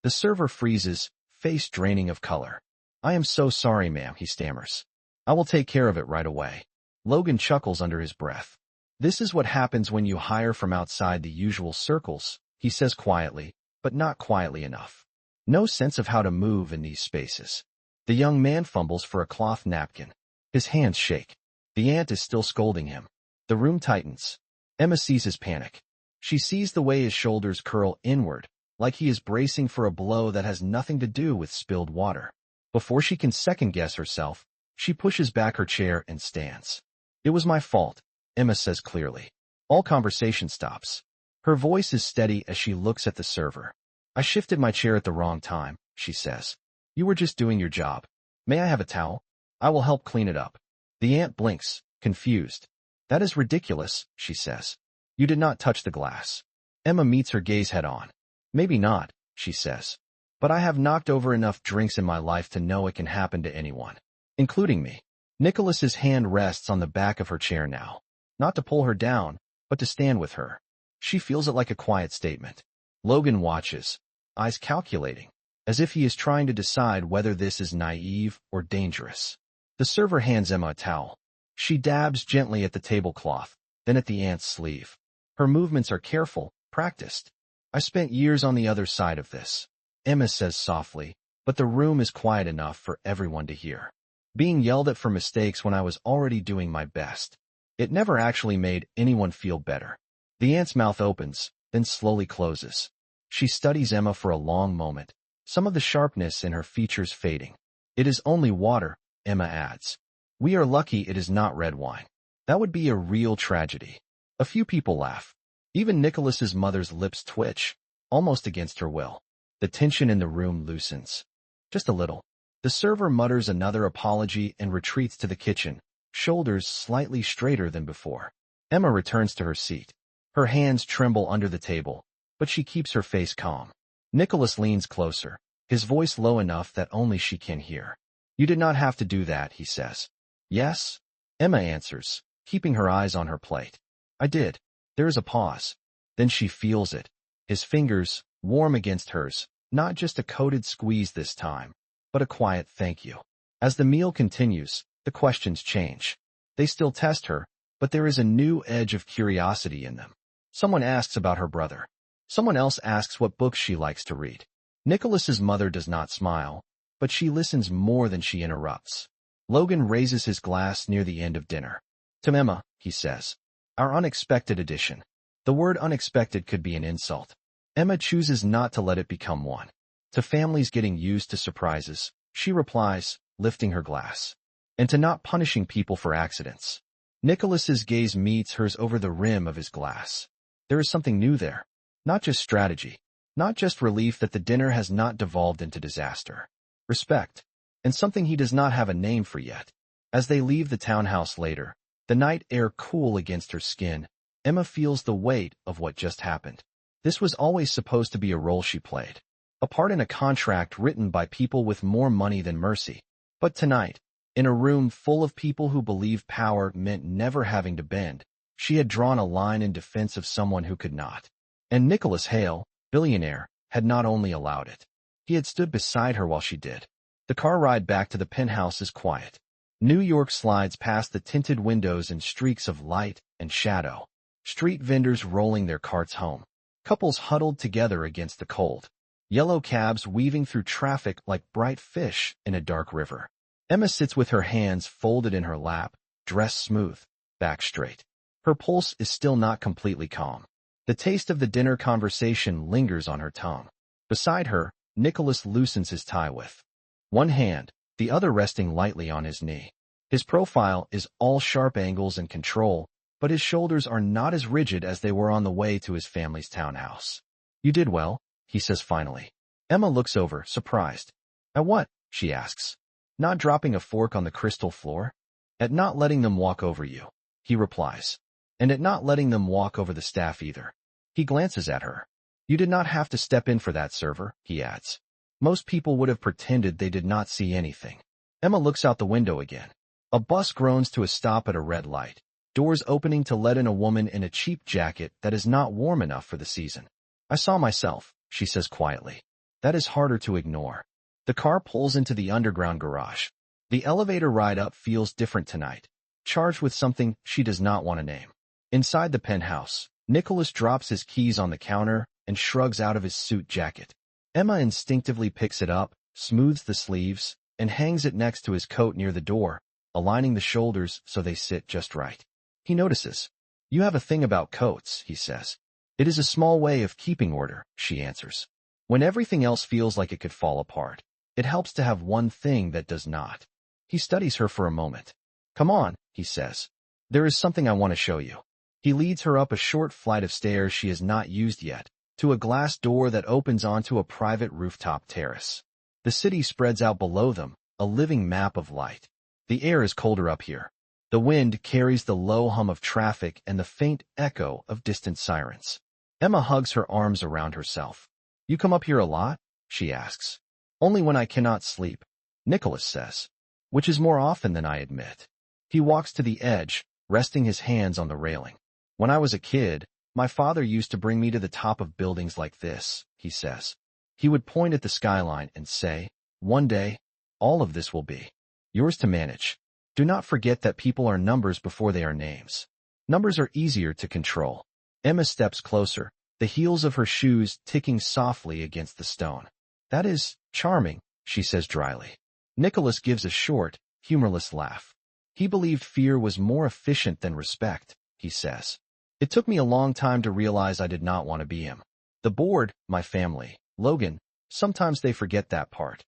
The server freezes, face draining of color. I am so sorry, ma'am, he stammers. I will take care of it right away. Logan chuckles under his breath. This is what happens when you hire from outside the usual circles, he says quietly, but not quietly enough. No sense of how to move in these spaces. The young man fumbles for a cloth napkin. His hands shake. The aunt is still scolding him. The room tightens. Emma sees his panic. She sees the way his shoulders curl inward, like he is bracing for a blow that has nothing to do with spilled water. Before she can second-guess herself, she pushes back her chair and stands. It was my fault, Emma says clearly. All conversation stops. Her voice is steady as she looks at the server. I shifted my chair at the wrong time, she says. You were just doing your job. May I have a towel? I will help clean it up. The aunt blinks, confused. That is ridiculous, she says. You did not touch the glass. Emma meets her gaze head-on. Maybe not, she says. But I have knocked over enough drinks in my life to know it can happen to anyone, including me. Nicholas's hand rests on the back of her chair now. Not to pull her down, but to stand with her. She feels it like a quiet statement. Logan watches, eyes calculating, as if he is trying to decide whether this is naive or dangerous. The server hands Emma a towel. She dabs gently at the tablecloth, then at the aunt's sleeve. Her movements are careful, practiced. I spent years on the other side of this, Emma says softly, but the room is quiet enough for everyone to hear. being yelled at for mistakes when I was already doing my best. It never actually made anyone feel better. The aunt's mouth opens, then slowly closes. She studies Emma for a long moment, some of the sharpness in her features fading. It is only water, Emma adds. We are lucky it is not red wine. That would be a real tragedy. A few people laugh. Even Nicholas's mother's lips twitch, almost against her will. The tension in the room loosens. Just a little. The server mutters another apology and retreats to the kitchen, shoulders slightly straighter than before. Emma returns to her seat. Her hands tremble under the table, but she keeps her face calm. Nicholas leans closer, his voice low enough that only she can hear. You did not have to do that, he says. Yes? Emma answers, keeping her eyes on her plate. I did. There is a pause. Then she feels it. His fingers, warm against hers, not just a coated squeeze this time, but a quiet thank you. As the meal continues, the questions change. They still test her, but there is a new edge of curiosity in them. Someone asks about her brother. Someone else asks what books she likes to read. Nicholas's mother does not smile, but she listens more than she interrupts. Logan raises his glass near the end of dinner. To Emma, he says. Our unexpected addition. The word unexpected could be an insult. Emma chooses not to let it become one. To families getting used to surprises, she replies, lifting her glass. And to not punishing people for accidents. Nicholas's gaze meets hers over the rim of his glass. There is something new there. Not just strategy. Not just relief that the dinner has not devolved into disaster. Respect. And something he does not have a name for yet. As they leave the townhouse later, the night air cool against her skin, Emma feels the weight of what just happened. This was always supposed to be a role she played. A part in a contract written by people with more money than mercy. But tonight, in a room full of people who believed power meant never having to bend, she had drawn a line in defense of someone who could not. And Nicholas Hale, billionaire, had not only allowed it. He had stood beside her while she did. The car ride back to the penthouse is quiet. New York slides past the tinted windows in streaks of light and shadow. Street vendors rolling their carts home. Couples huddled together against the cold. Yellow cabs weaving through traffic like bright fish in a dark river. Emma sits with her hands folded in her lap, dress smooth, back straight. Her pulse is still not completely calm. The taste of the dinner conversation lingers on her tongue. Beside her, Nicholas loosens his tie with one hand, the other resting lightly on his knee. His profile is all sharp angles and control, but his shoulders are not as rigid as they were on the way to his family's townhouse. You did well, he says finally. Emma looks over, surprised. At what? She asks. Not dropping a fork on the crystal floor? At not letting them walk over you, he replies. And at not letting them walk over the staff either. He glances at her. You did not have to step in for that, server, he adds. Most people would have pretended they did not see anything. Emma looks out the window again. A bus groans to a stop at a red light, doors opening to let in a woman in a cheap jacket that is not warm enough for the season. I saw myself, she says quietly. That is harder to ignore. The car pulls into the underground garage. The elevator ride up feels different tonight, charged with something she does not want to name. Inside the penthouse, Nicholas drops his keys on the counter and shrugs out of his suit jacket. Emma instinctively picks it up, smooths the sleeves, and hangs it next to his coat near the door, aligning the shoulders so they sit just right. He notices. You have a thing about coats, he says. It is a small way of keeping order, she answers. When everything else feels like it could fall apart, it helps to have one thing that does not. He studies her for a moment. Come on, he says. There is something I want to show you. He leads her up a short flight of stairs she has not used yet, to a glass door that opens onto a private rooftop terrace. The city spreads out below them, a living map of light. The air is colder up here. The wind carries the low hum of traffic and the faint echo of distant sirens. Emma hugs her arms around herself. You come up here a lot? She asks. Only when I cannot sleep, Nicholas says. Which is more often than I admit. He walks to the edge, resting his hands on the railing. When I was a kid, my father used to bring me to the top of buildings like this, he says. He would point at the skyline and say, one day, all of this will be yours to manage. Do not forget that people are numbers before they are names. Numbers are easier to control. Emma steps closer, the heels of her shoes ticking softly against the stone. That is charming, she says dryly. Nicholas gives a short, humorless laugh. He believed fear was more efficient than respect, he says. It took me a long time to realize I did not want to be him. The board, my family, Logan, sometimes they forget that part.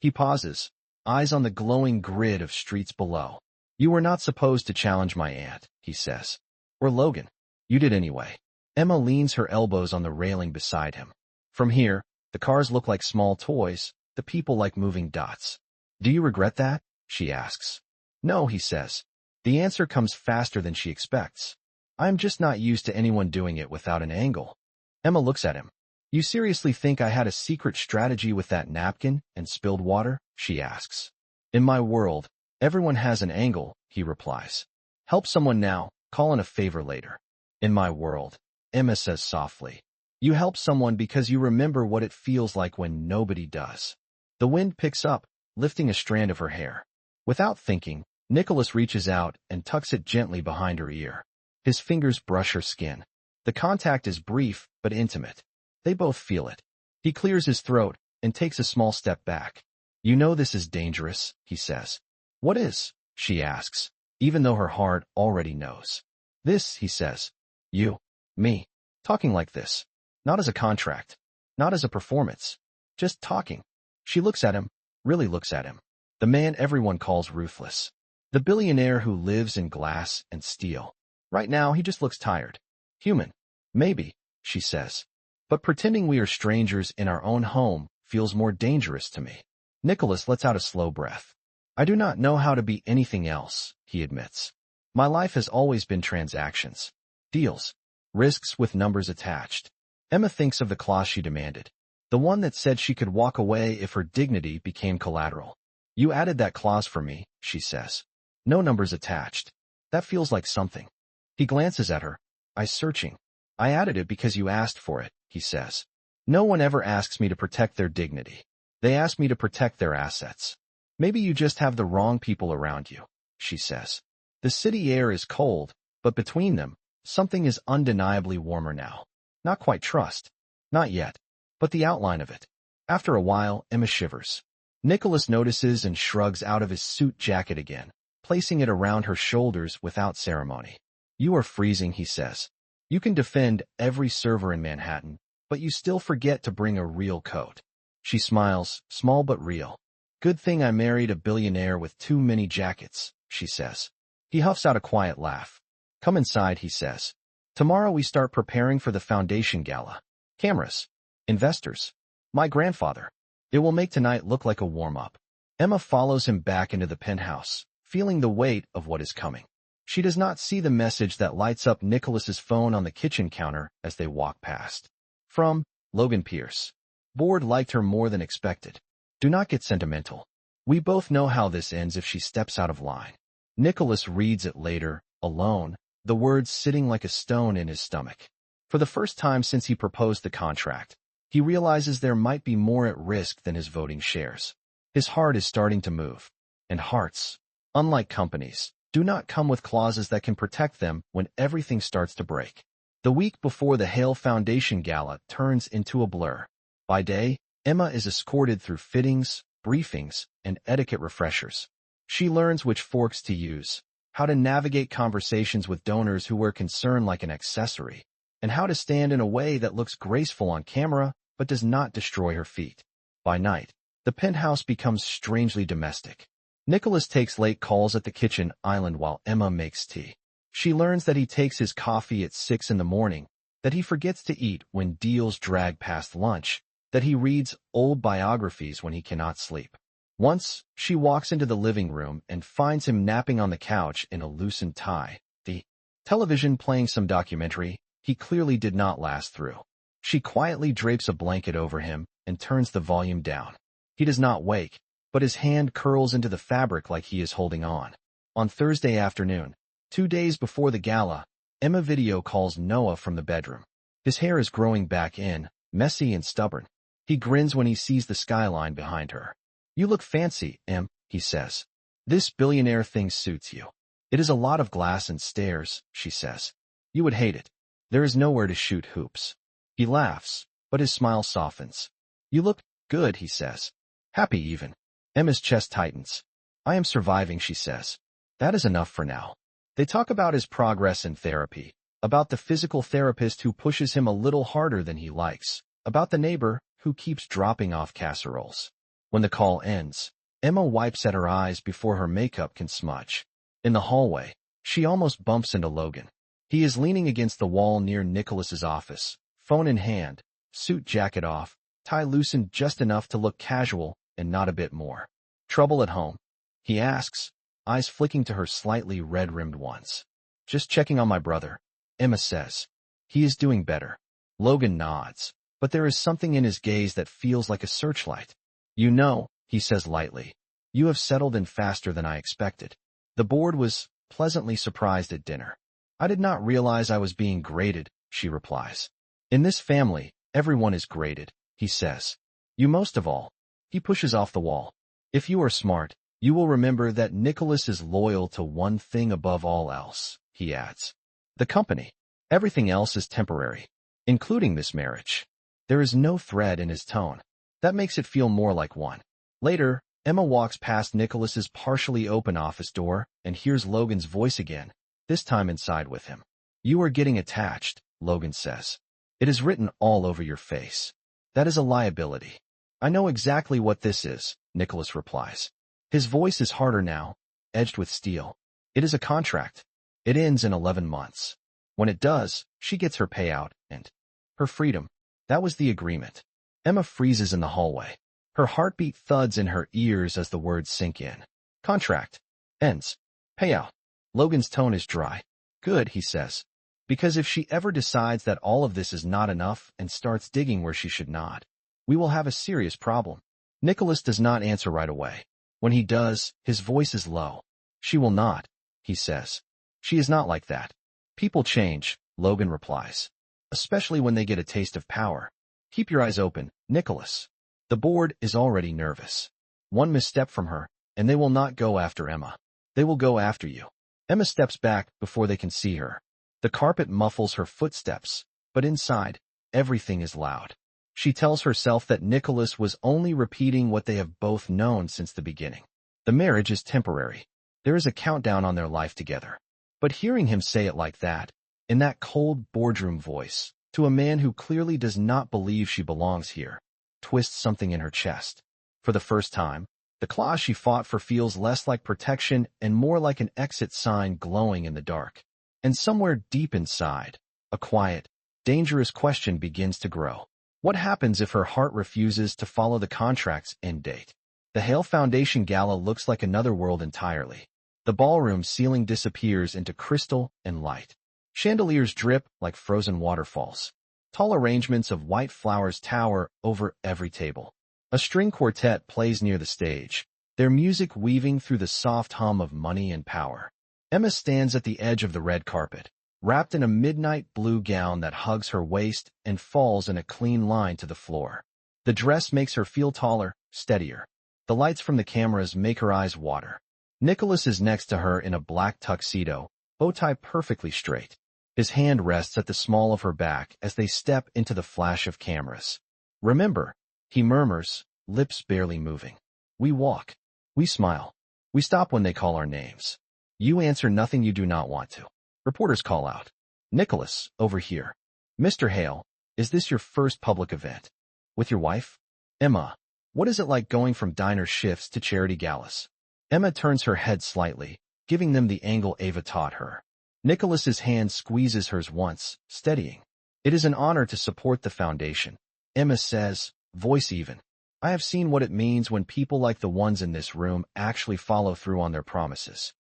He pauses, eyes on the glowing grid of streets below. You were not supposed to challenge my aunt, he says. Or Logan. You did anyway. Emma leans her elbows on the railing beside him. From here, the cars look like small toys, the people like moving dots. Do you regret that? She asks. No, he says. The answer comes faster than she expects. I'm just not used to anyone doing it without an angle. Emma looks at him. You seriously think I had a secret strategy with that napkin and spilled water? She asks. In my world, everyone has an angle, he replies. Help someone now, call in a favor later. In my world, Emma says softly. You help someone because you remember what it feels like when nobody does. The wind picks up, lifting a strand of her hair. Without thinking, Nicholas reaches out and tucks it gently behind her ear. His fingers brush her skin. The contact is brief, but intimate. They both feel it. He clears his throat and takes a small step back. You know this is dangerous, he says. What is? She asks, even though her heart already knows. This, he says. You, me, talking like this. Not as a contract. Not as a performance. Just talking. She looks at him, really looks at him. The man everyone calls ruthless. The billionaire who lives in glass and steel. Right now, he just looks tired. Human. Maybe, she says. But pretending we are strangers in our own home feels more dangerous to me. Nicholas lets out a slow breath. I do not know how to be anything else, he admits. My life has always been transactions. Deals. Risks with numbers attached. Emma thinks of the clause she demanded. The one that said she could walk away if her dignity became collateral. You added that clause for me, she says. No numbers attached. That feels like something. He glances at her. Searching. I added it because you asked for it, he says. No one ever asks me to protect their dignity. They ask me to protect their assets. Maybe you just have the wrong people around you, she says. The city air is cold, but between them, something is undeniably warmer now. Not quite trust. Not yet. But the outline of it. After a while, Emma shivers. Nicholas notices and shrugs out of his suit jacket again, placing it around her shoulders without ceremony. You are freezing, he says. You can defend every server in Manhattan, but you still forget to bring a real coat. She smiles, small but real. Good thing I married a billionaire with too many jackets, she says. He huffs out a quiet laugh. Come inside, he says. Tomorrow we start preparing for the foundation gala. Cameras. Investors. My grandfather. It will make tonight look like a warm-up. Emma follows him back into the penthouse, feeling the weight of what is coming. She does not see the message that lights up Nicholas's phone on the kitchen counter as they walk past. From Logan Pierce. Board liked her more than expected. Do not get sentimental. We both know how this ends if she steps out of line. Nicholas reads it later, alone, the words sitting like a stone in his stomach. For the first time since he proposed the contract, he realizes there might be more at risk than his voting shares. His heart is starting to move. And hearts, unlike companies, do not come with clauses that can protect them when everything starts to break. The week before the Hale Foundation Gala turns into a blur. By day, Emma is escorted through fittings, briefings, and etiquette refreshers. She learns which forks to use, how to navigate conversations with donors who wear concern like an accessory, and how to stand in a way that looks graceful on camera but does not destroy her feet. By night, the penthouse becomes strangely domestic. Nicholas takes late calls at the kitchen island while Emma makes tea. She learns that he takes his coffee at 6 in the morning, that he forgets to eat when deals drag past lunch, that he reads old biographies when he cannot sleep. Once, she walks into the living room and finds him napping on the couch in a loosened tie, the television playing some documentary he clearly did not last through. She quietly drapes a blanket over him and turns the volume down. He does not wake, but his hand curls into the fabric like he is holding on. On Thursday afternoon, 2 days before the gala, Emma video calls Noah from the bedroom. His hair is growing back in, messy and stubborn. He grins when he sees the skyline behind her. You look fancy, Em, he says. This billionaire thing suits you. It is a lot of glass and stairs, she says. You would hate it. There is nowhere to shoot hoops. He laughs, but his smile softens. You look good, he says. Happy even. Emma's chest tightens. I am surviving, she says. That is enough for now. They talk about his progress in therapy, about the physical therapist who pushes him a little harder than he likes, about the neighbor who keeps dropping off casseroles. When the call ends, Emma wipes at her eyes before her makeup can smudge. In the hallway, she almost bumps into Logan. He is leaning against the wall near Nicholas's office, phone in hand, suit jacket off, tie loosened just enough to look casual and not a bit more. Trouble at home? He asks, eyes flicking to her slightly red-rimmed ones. Just checking on my brother, Emma says. He is doing better. Logan nods, but there is something in his gaze that feels like a searchlight. You know, he says lightly, you have settled in faster than I expected. The board was pleasantly surprised at dinner. I did not realize I was being graded, she replies. In this family, everyone is graded, he says. You most of all. He pushes off the wall. If you are smart, you will remember that Nicholas is loyal to one thing above all else, he adds. The company. Everything else is temporary, including this marriage. There is no thread in his tone. That makes it feel more like one. Later, Emma walks past Nicholas's partially open office door and hears Logan's voice again, this time inside with him. You are getting attached, Logan says. It is written all over your face. That is a liability. I know exactly what this is, Nicholas replies. His voice is harder now, edged with steel. It is a contract. It ends in 11 months. When it does, she gets her payout and her freedom. That was the agreement. Emma freezes in the hallway. Her heartbeat thuds in her ears as the words sink in. Contract. Ends. Payout. Logan's tone is dry. Good, he says. Because if she ever decides that all of this is not enough and starts digging where she should not, we will have a serious problem. Nicholas does not answer right away. When he does, his voice is low. She will not, he says. She is not like that. People change, Logan replies. Especially when they get a taste of power. Keep your eyes open, Nicholas. The board is already nervous. One misstep from her, and they will not go after Emma. They will go after you. Emma steps back before they can see her. The carpet muffles her footsteps, but inside, everything is loud. She tells herself that Nicholas was only repeating what they have both known since the beginning. The marriage is temporary. There is a countdown on their life together. But hearing him say it like that, in that cold boardroom voice, to a man who clearly does not believe she belongs here, twists something in her chest. For the first time, the clause she fought for feels less like protection and more like an exit sign glowing in the dark. And somewhere deep inside, a quiet, dangerous question begins to grow. What happens if her heart refuses to follow the contract's end date? The Hale Foundation Gala looks like another world entirely. The ballroom ceiling disappears into crystal and light. Chandeliers drip like frozen waterfalls. Tall arrangements of white flowers tower over every table. A string quartet plays near the stage, their music weaving through the soft hum of money and power. Emma stands at the edge of the red carpet, wrapped in a midnight blue gown that hugs her waist and falls in a clean line to the floor. The dress makes her feel taller, steadier. The lights from the cameras make her eyes water. Nicholas is next to her in a black tuxedo, bow tie perfectly straight. His hand rests at the small of her back as they step into the flash of cameras. Remember, he murmurs, lips barely moving. We walk. We smile. We stop when they call our names. You answer nothing you do not want to. Reporters call out. Nicholas, over here. Mr. Hale, is this your first public event? With your wife? Emma, what is it like going from diner shifts to charity galas? Emma turns her head slightly, giving them the angle Ava taught her. Nicholas's hand squeezes hers once, steadying. It is an honor to support the foundation. Emma says, voice even. I have seen what it means when people like the ones in this room actually follow through on their promises.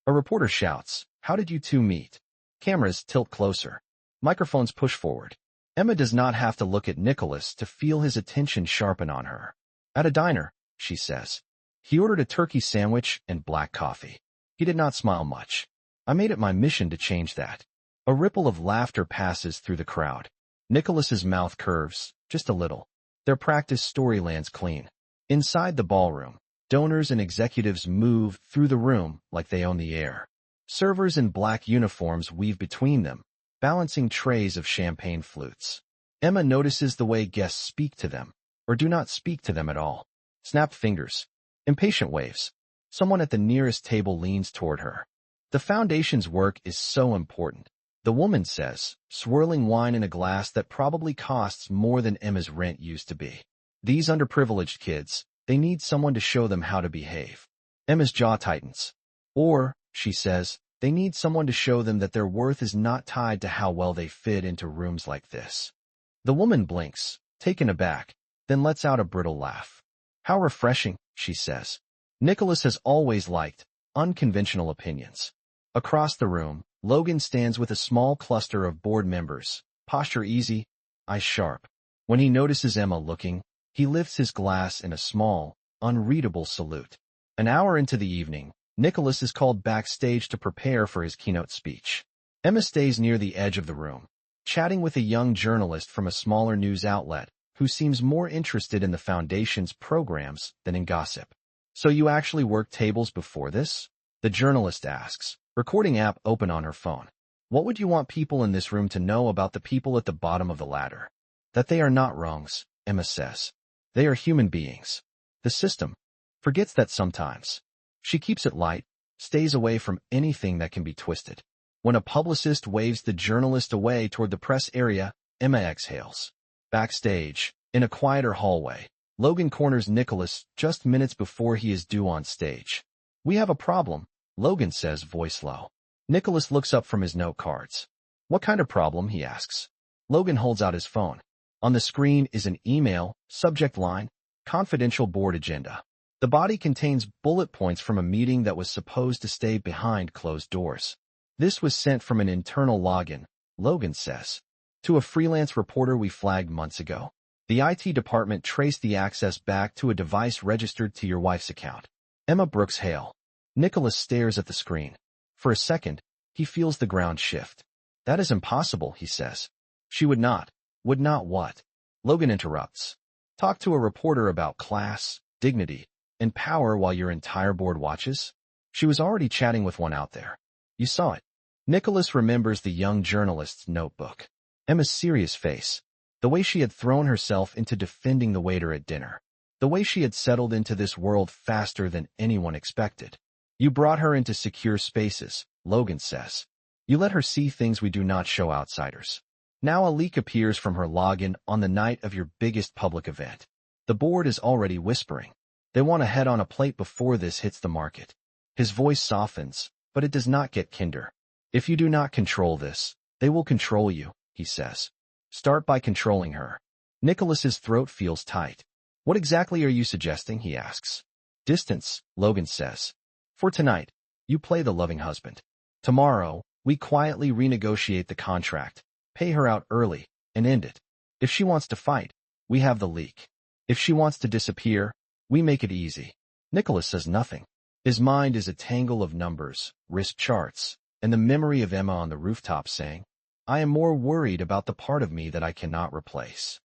A reporter shouts, how did you two meet? Cameras tilt closer. Microphones push forward. Emma does not have to look at Nicholas to feel his attention sharpen on her. At a diner, she says. He ordered a turkey sandwich and black coffee. He did not smile much. I made it my mission to change that. A ripple of laughter passes through the crowd. Nicholas's mouth curves, just a little. Their practice story lands clean. Inside the ballroom, donors and executives move through the room like they own the air. Servers in black uniforms weave between them, balancing trays of champagne flutes. Emma notices the way guests speak to them, or do not speak to them at all. Snap fingers. Impatient waves. Someone at the nearest table leans toward her. The foundation's work is so important, the woman says, swirling wine in a glass that probably costs more than Emma's rent used to be. These underprivileged kids, they need someone to show them how to behave. Emma's jaw tightens. Or, she says, they need someone to show them that their worth is not tied to how well they fit into rooms like this. The woman blinks, taken aback, then lets out a brittle laugh. How refreshing, she says. Nicholas has always liked unconventional opinions. Across the room, Logan stands with a small cluster of board members, posture easy, eyes sharp. When he notices Emma looking, he lifts his glass in a small, unreadable salute. An hour into the evening, Nicholas is called backstage to prepare for his keynote speech. Emma stays near the edge of the room, chatting with a young journalist from a smaller news outlet who seems more interested in the foundation's programs than in gossip. So you actually worked tables before this? The journalist asks, recording app open on her phone. What would you want people in this room to know about the people at the bottom of the ladder? That they are not rungs, Emma says. They are human beings. The system forgets that sometimes. She keeps it light, stays away from anything that can be twisted. When a publicist waves the journalist away toward the press area, Emma exhales. Backstage, in a quieter hallway, Logan corners Nicholas just minutes before he is due on stage. We have a problem, Logan says, voice low. Nicholas looks up from his note cards. What kind of problem, he asks. Logan holds out his phone. On the screen is an email, subject line, confidential board agenda. The body contains bullet points from a meeting that was supposed to stay behind closed doors. This was sent from an internal login, Logan says, to a freelance reporter we flagged months ago. The IT department traced the access back to a device registered to your wife's account. Emma Brooks Hale. Nicholas stares at the screen. For a second, he feels the ground shift. That is impossible, he says. She would not. Would not what? Logan interrupts. Talk to a reporter about class, dignity, and power while your entire board watches? She was already chatting with one out there. You saw it. Nicholas remembers the young journalist's notebook. Emma's serious face. The way she had thrown herself into defending the waiter at dinner. The way she had settled into this world faster than anyone expected. You brought her into secure spaces, Logan says. You let her see things we do not show outsiders. Now a leak appears from her login on the night of your biggest public event. The board is already whispering. They want a head on a plate before this hits the market. His voice softens, but it does not get kinder. If you do not control this, they will control you, he says. Start by controlling her. Nicholas's throat feels tight. What exactly are you suggesting, he asks. Distance, Logan says. For tonight, you play the loving husband. Tomorrow, we quietly renegotiate the contract, pay her out early, and end it. If she wants to fight, we have the leak. If she wants to disappear, we make it easy. Nicholas says nothing. His mind is a tangle of numbers, risk charts, and the memory of Emma on the rooftop saying, I am more worried about the part of me that I cannot replace.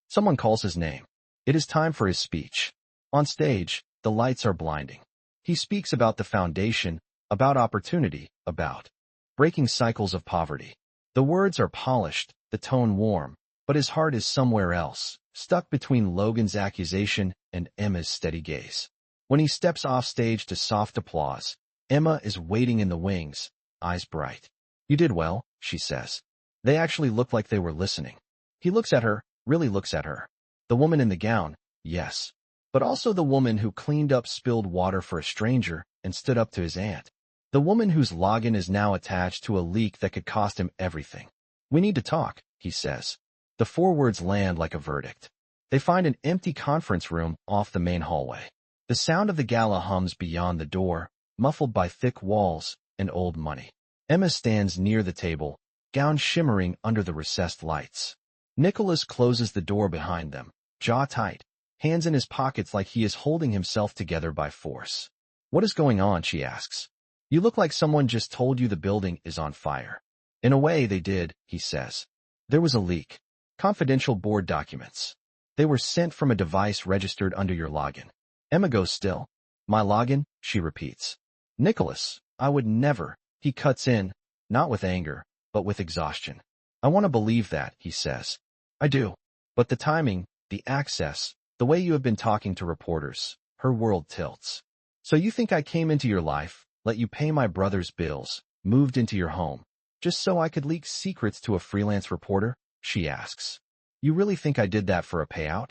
Someone calls his name. It is time for his speech. On stage, the lights are blinding. He speaks about the foundation, about opportunity, about breaking cycles of poverty. The words are polished, the tone warm, but his heart is somewhere else, stuck between Logan's accusation and Emma's steady gaze. When he steps off stage to soft applause, Emma is waiting in the wings, eyes bright. You did well, she says. They actually look like they were listening. He looks at her, really looks at her. The woman in the gown, yes. But also the woman who cleaned up spilled water for a stranger and stood up to his aunt. The woman whose login is now attached to a leak that could cost him everything. We need to talk, he says. The 4 words land like a verdict. They find an empty conference room off the main hallway. The sound of the Gala hums beyond the door, muffled by thick walls and old money. Emma stands near the table, gown shimmering under the recessed lights. Nicholas closes the door behind them, jaw tight, hands in his pockets like he is holding himself together by force. What is going on, she asks. You look like someone just told you the building is on fire. In a way they did, he says. There was a leak. Confidential board documents. They were sent from a device registered under your login. Emma goes still. My login, she repeats. Nicholas, I would never. He cuts in, not with anger, but with exhaustion. I want to believe that, he says. I do. But the timing, the access, the way you have been talking to reporters, her world tilts. So you think I came into your life, let you pay my brother's bills, moved into your home, just so I could leak secrets to a freelance reporter? She asks. You really think I did that for a payout?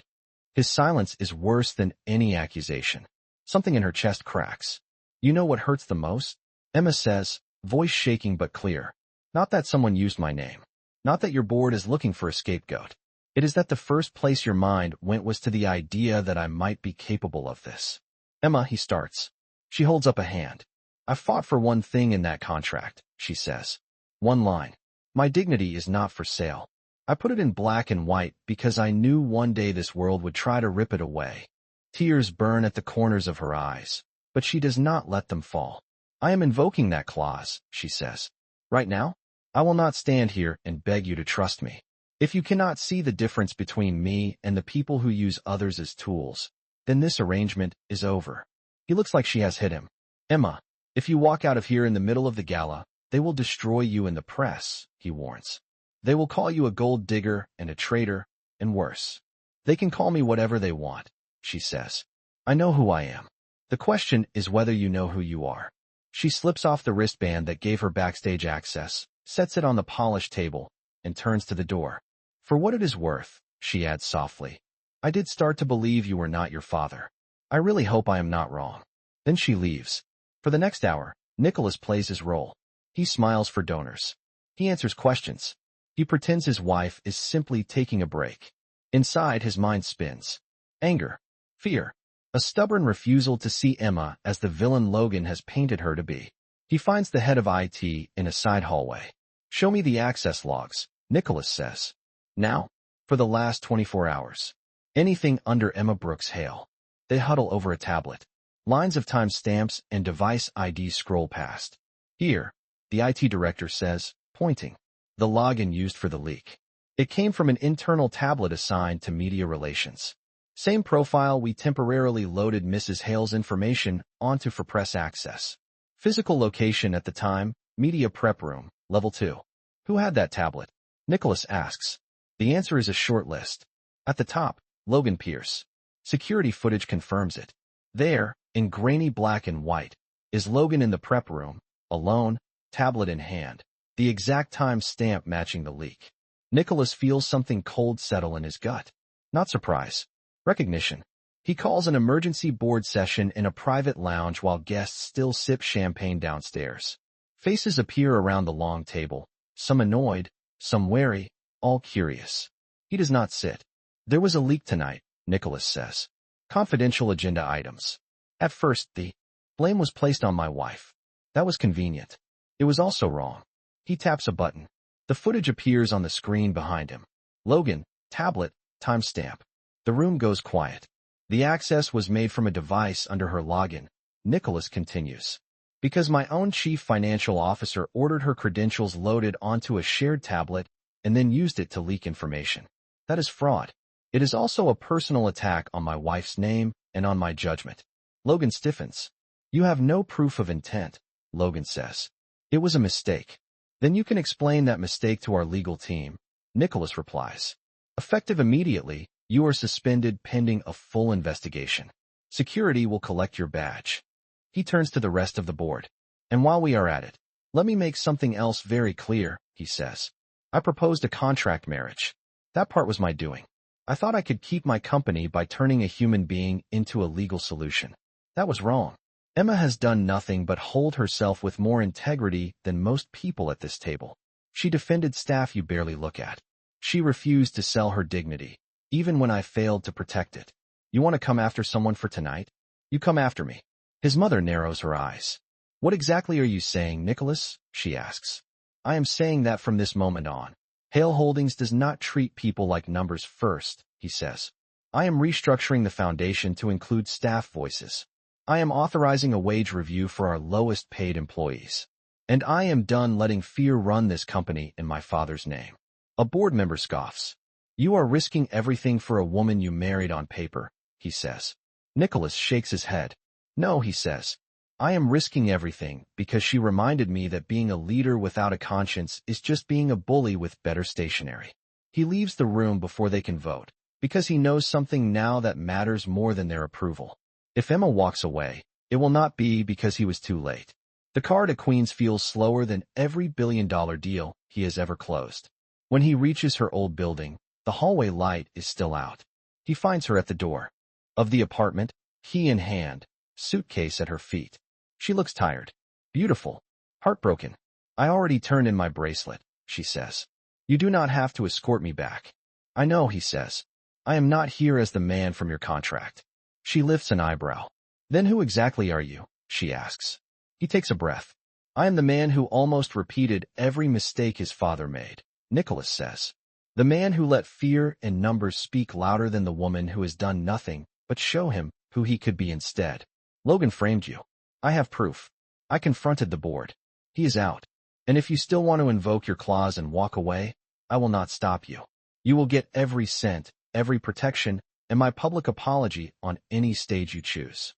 His silence is worse than any accusation. Something in her chest cracks. You know what hurts the most? Emma says, voice shaking but clear. Not that someone used my name. Not that your board is looking for a scapegoat. It is that the first place your mind went was to the idea that I might be capable of this. Emma, he starts. She holds up a hand. I fought for one thing in that contract, she says. One line. My dignity is not for sale. I put it in black and white because I knew one day this world would try to rip it away. Tears burn at the corners of her eyes, but she does not let them fall. I am invoking that clause, she says. Right now, I will not stand here and beg you to trust me. If you cannot see the difference between me and the people who use others as tools, then this arrangement is over. He looks like she has hit him. Emma, if you walk out of here in the middle of the gala, they will destroy you in the press, he warns. They will call you a gold digger and a traitor, and worse. They can call me whatever they want, she says. I know who I am. The question is whether you know who you are. She slips off the wristband that gave her backstage access, sets it on the polished table, and turns to the door. For what it is worth, she adds softly, I did start to believe you were not your father. I really hope I am not wrong. Then she leaves. For the next hour, Nicholas plays his role. He smiles for donors. He answers questions. He pretends his wife is simply taking a break. Inside, his mind spins. Anger, fear, a stubborn refusal to see Emma as the villain Logan has painted her to be. He finds the head of IT in a side hallway. Show me the access logs, Nicholas says. Now? For the last 24 hours. Anything under Emma Brooks' hail. They huddle over a tablet. Lines of timestamps and device IDs scroll past. Here, the IT director says, pointing. The login used for the leak. It came from an internal tablet assigned to media relations. Same profile we temporarily loaded Mrs. Hale's information onto for press access. Physical location at the time, media prep room, level 2. Who had that tablet? Nicholas asks. The answer is a short list. At the top, Logan Pierce. Security footage confirms it. There, in grainy black and white, is Logan in the prep room, alone, tablet in hand, the exact time stamp matching the leak. Nicholas feels something cold settle in his gut. Not surprise. Recognition. He calls an emergency board session in a private lounge while guests still sip champagne downstairs. Faces appear around the long table, some annoyed, some wary, all curious. He does not sit. There was a leak tonight, Nicholas says. Confidential agenda items. At first, the blame was placed on my wife. That was convenient. It was also wrong. He taps a button. The footage appears on the screen behind him. Logan, tablet, timestamp. The room goes quiet. The access was made from a device under her login. Nicholas continues. Because my own chief financial officer ordered her credentials loaded onto a shared tablet and then used it to leak information. That is fraud. It is also a personal attack on my wife's name and on my judgment. Logan stiffens. You have no proof of intent, Logan says. It was a mistake. Then you can explain that mistake to our legal team, Nicholas replies. Effective immediately, you are suspended pending a full investigation. Security will collect your badge. He turns to the rest of the board. And while we are at it, let me make something else very clear, he says. I proposed a contract marriage. That part was my doing. I thought I could keep my company by turning a human being into a legal solution. That was wrong. Emma has done nothing but hold herself with more integrity than most people at this table. She defended staff you barely look at. She refused to sell her dignity, even when I failed to protect it. You want to come after someone for tonight? You come after me. His mother narrows her eyes. What exactly are you saying, Nicholas? She asks. I am saying that from this moment on, Hale Holdings does not treat people like numbers first, he says. I am restructuring the foundation to include staff voices. I am authorizing a wage review for our lowest paid employees. And I am done letting fear run this company in my father's name. A board member scoffs. You are risking everything for a woman you married on paper, he says. Nicholas shakes his head. No, he says. I am risking everything because she reminded me that being a leader without a conscience is just being a bully with better stationery. He leaves the room before they can vote, because he knows something now that matters more than their approval. If Emma walks away, It will not be because he was too late. The car to Queens feels slower than every billion-dollar deal he has ever closed. When he reaches her old building, the hallway light is still out. He finds her at the door of the apartment, key in hand, suitcase at her feet. She looks tired, beautiful, heartbroken. I already turned in my bracelet, she says. You do not have to escort me back. I know, he says. I am not here as the man from your contract. She lifts an eyebrow. Then who exactly are you? She asks. He takes a breath. I am the man who almost repeated every mistake his father made, Nicholas says. The man who let fear and numbers speak louder than the woman who has done nothing but show him who he could be instead. Logan framed you. I have proof. I confronted the board. He is out. And if you still want to invoke your claws and walk away, I will not stop you. You will get every cent, every protection, and my public apology on any stage you choose.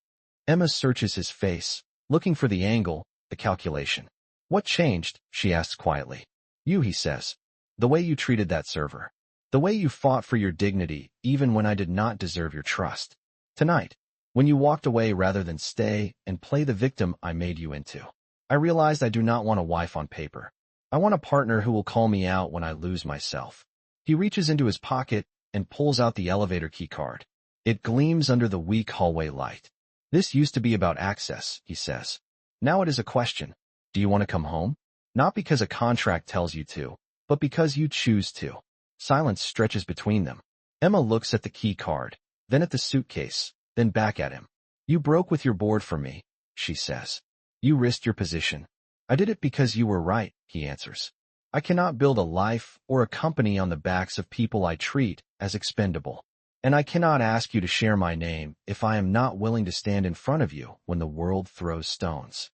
Emma searches his face, looking for the angle, the calculation. What changed? She asks quietly. You, he says. The way you treated that server. The way you fought for your dignity, even when I did not deserve your trust. Tonight, when you walked away rather than stay and play the victim I made you into. I realized I do not want a wife on paper. I want a partner who will call me out when I lose myself. He reaches into his pocket and pulls out the elevator key card. It gleams under the weak hallway light. This used to be about access, he says. Now it is a question. Do you want to come home? Not because a contract tells you to, but because you choose to. Silence stretches between them. Emma looks at the key card, then at the suitcase, then back at him. You broke with your board for me, she says. You risked your position. I did it because you were right, he answers. I cannot build a life or a company on the backs of people I treat as expendable. And I cannot ask you to share my name if I am not willing to stand in front of you when the world throws stones.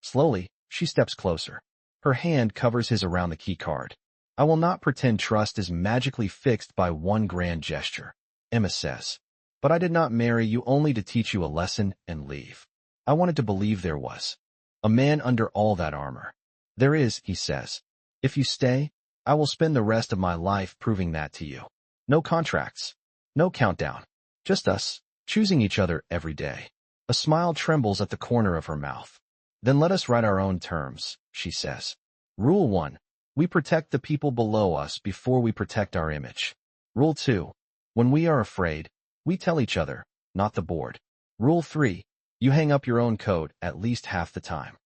Slowly, she steps closer. Her hand covers his around the key card. I will not pretend trust is magically fixed by one grand gesture, Emma says. But I did not marry you only to teach you a lesson and leave. I wanted to believe there was a man under all that armor. There is, he says. If you stay, I will spend the rest of my life proving that to you. No contracts. No countdown. Just us, choosing each other every day. A smile trembles at the corner of her mouth. Then let us write our own terms, she says. Rule 1. We protect the people below us before we protect our image. Rule 2. When we are afraid, we tell each other, not the board. Rule 3. You hang up your own code at least half the time.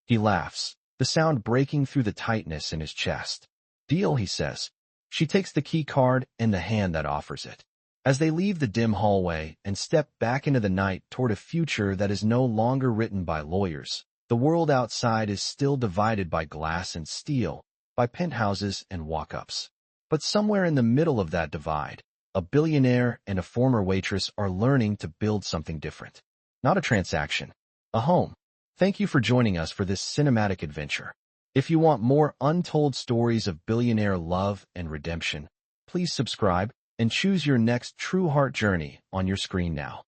He laughs, the sound breaking through the tightness in his chest. Deal, he says. She takes the key card and the hand that offers it. As they leave the dim hallway and step back into the night toward a future that is no longer written by lawyers, the world outside is still divided by glass and steel, by penthouses and walk-ups. But somewhere in the middle of that divide, a billionaire and a former waitress are learning to build something different. Not a transaction, a home. Thank you for joining us for this cinematic adventure. If you want more untold stories of billionaire love and redemption, please subscribe and choose your next true heart journey on your screen now.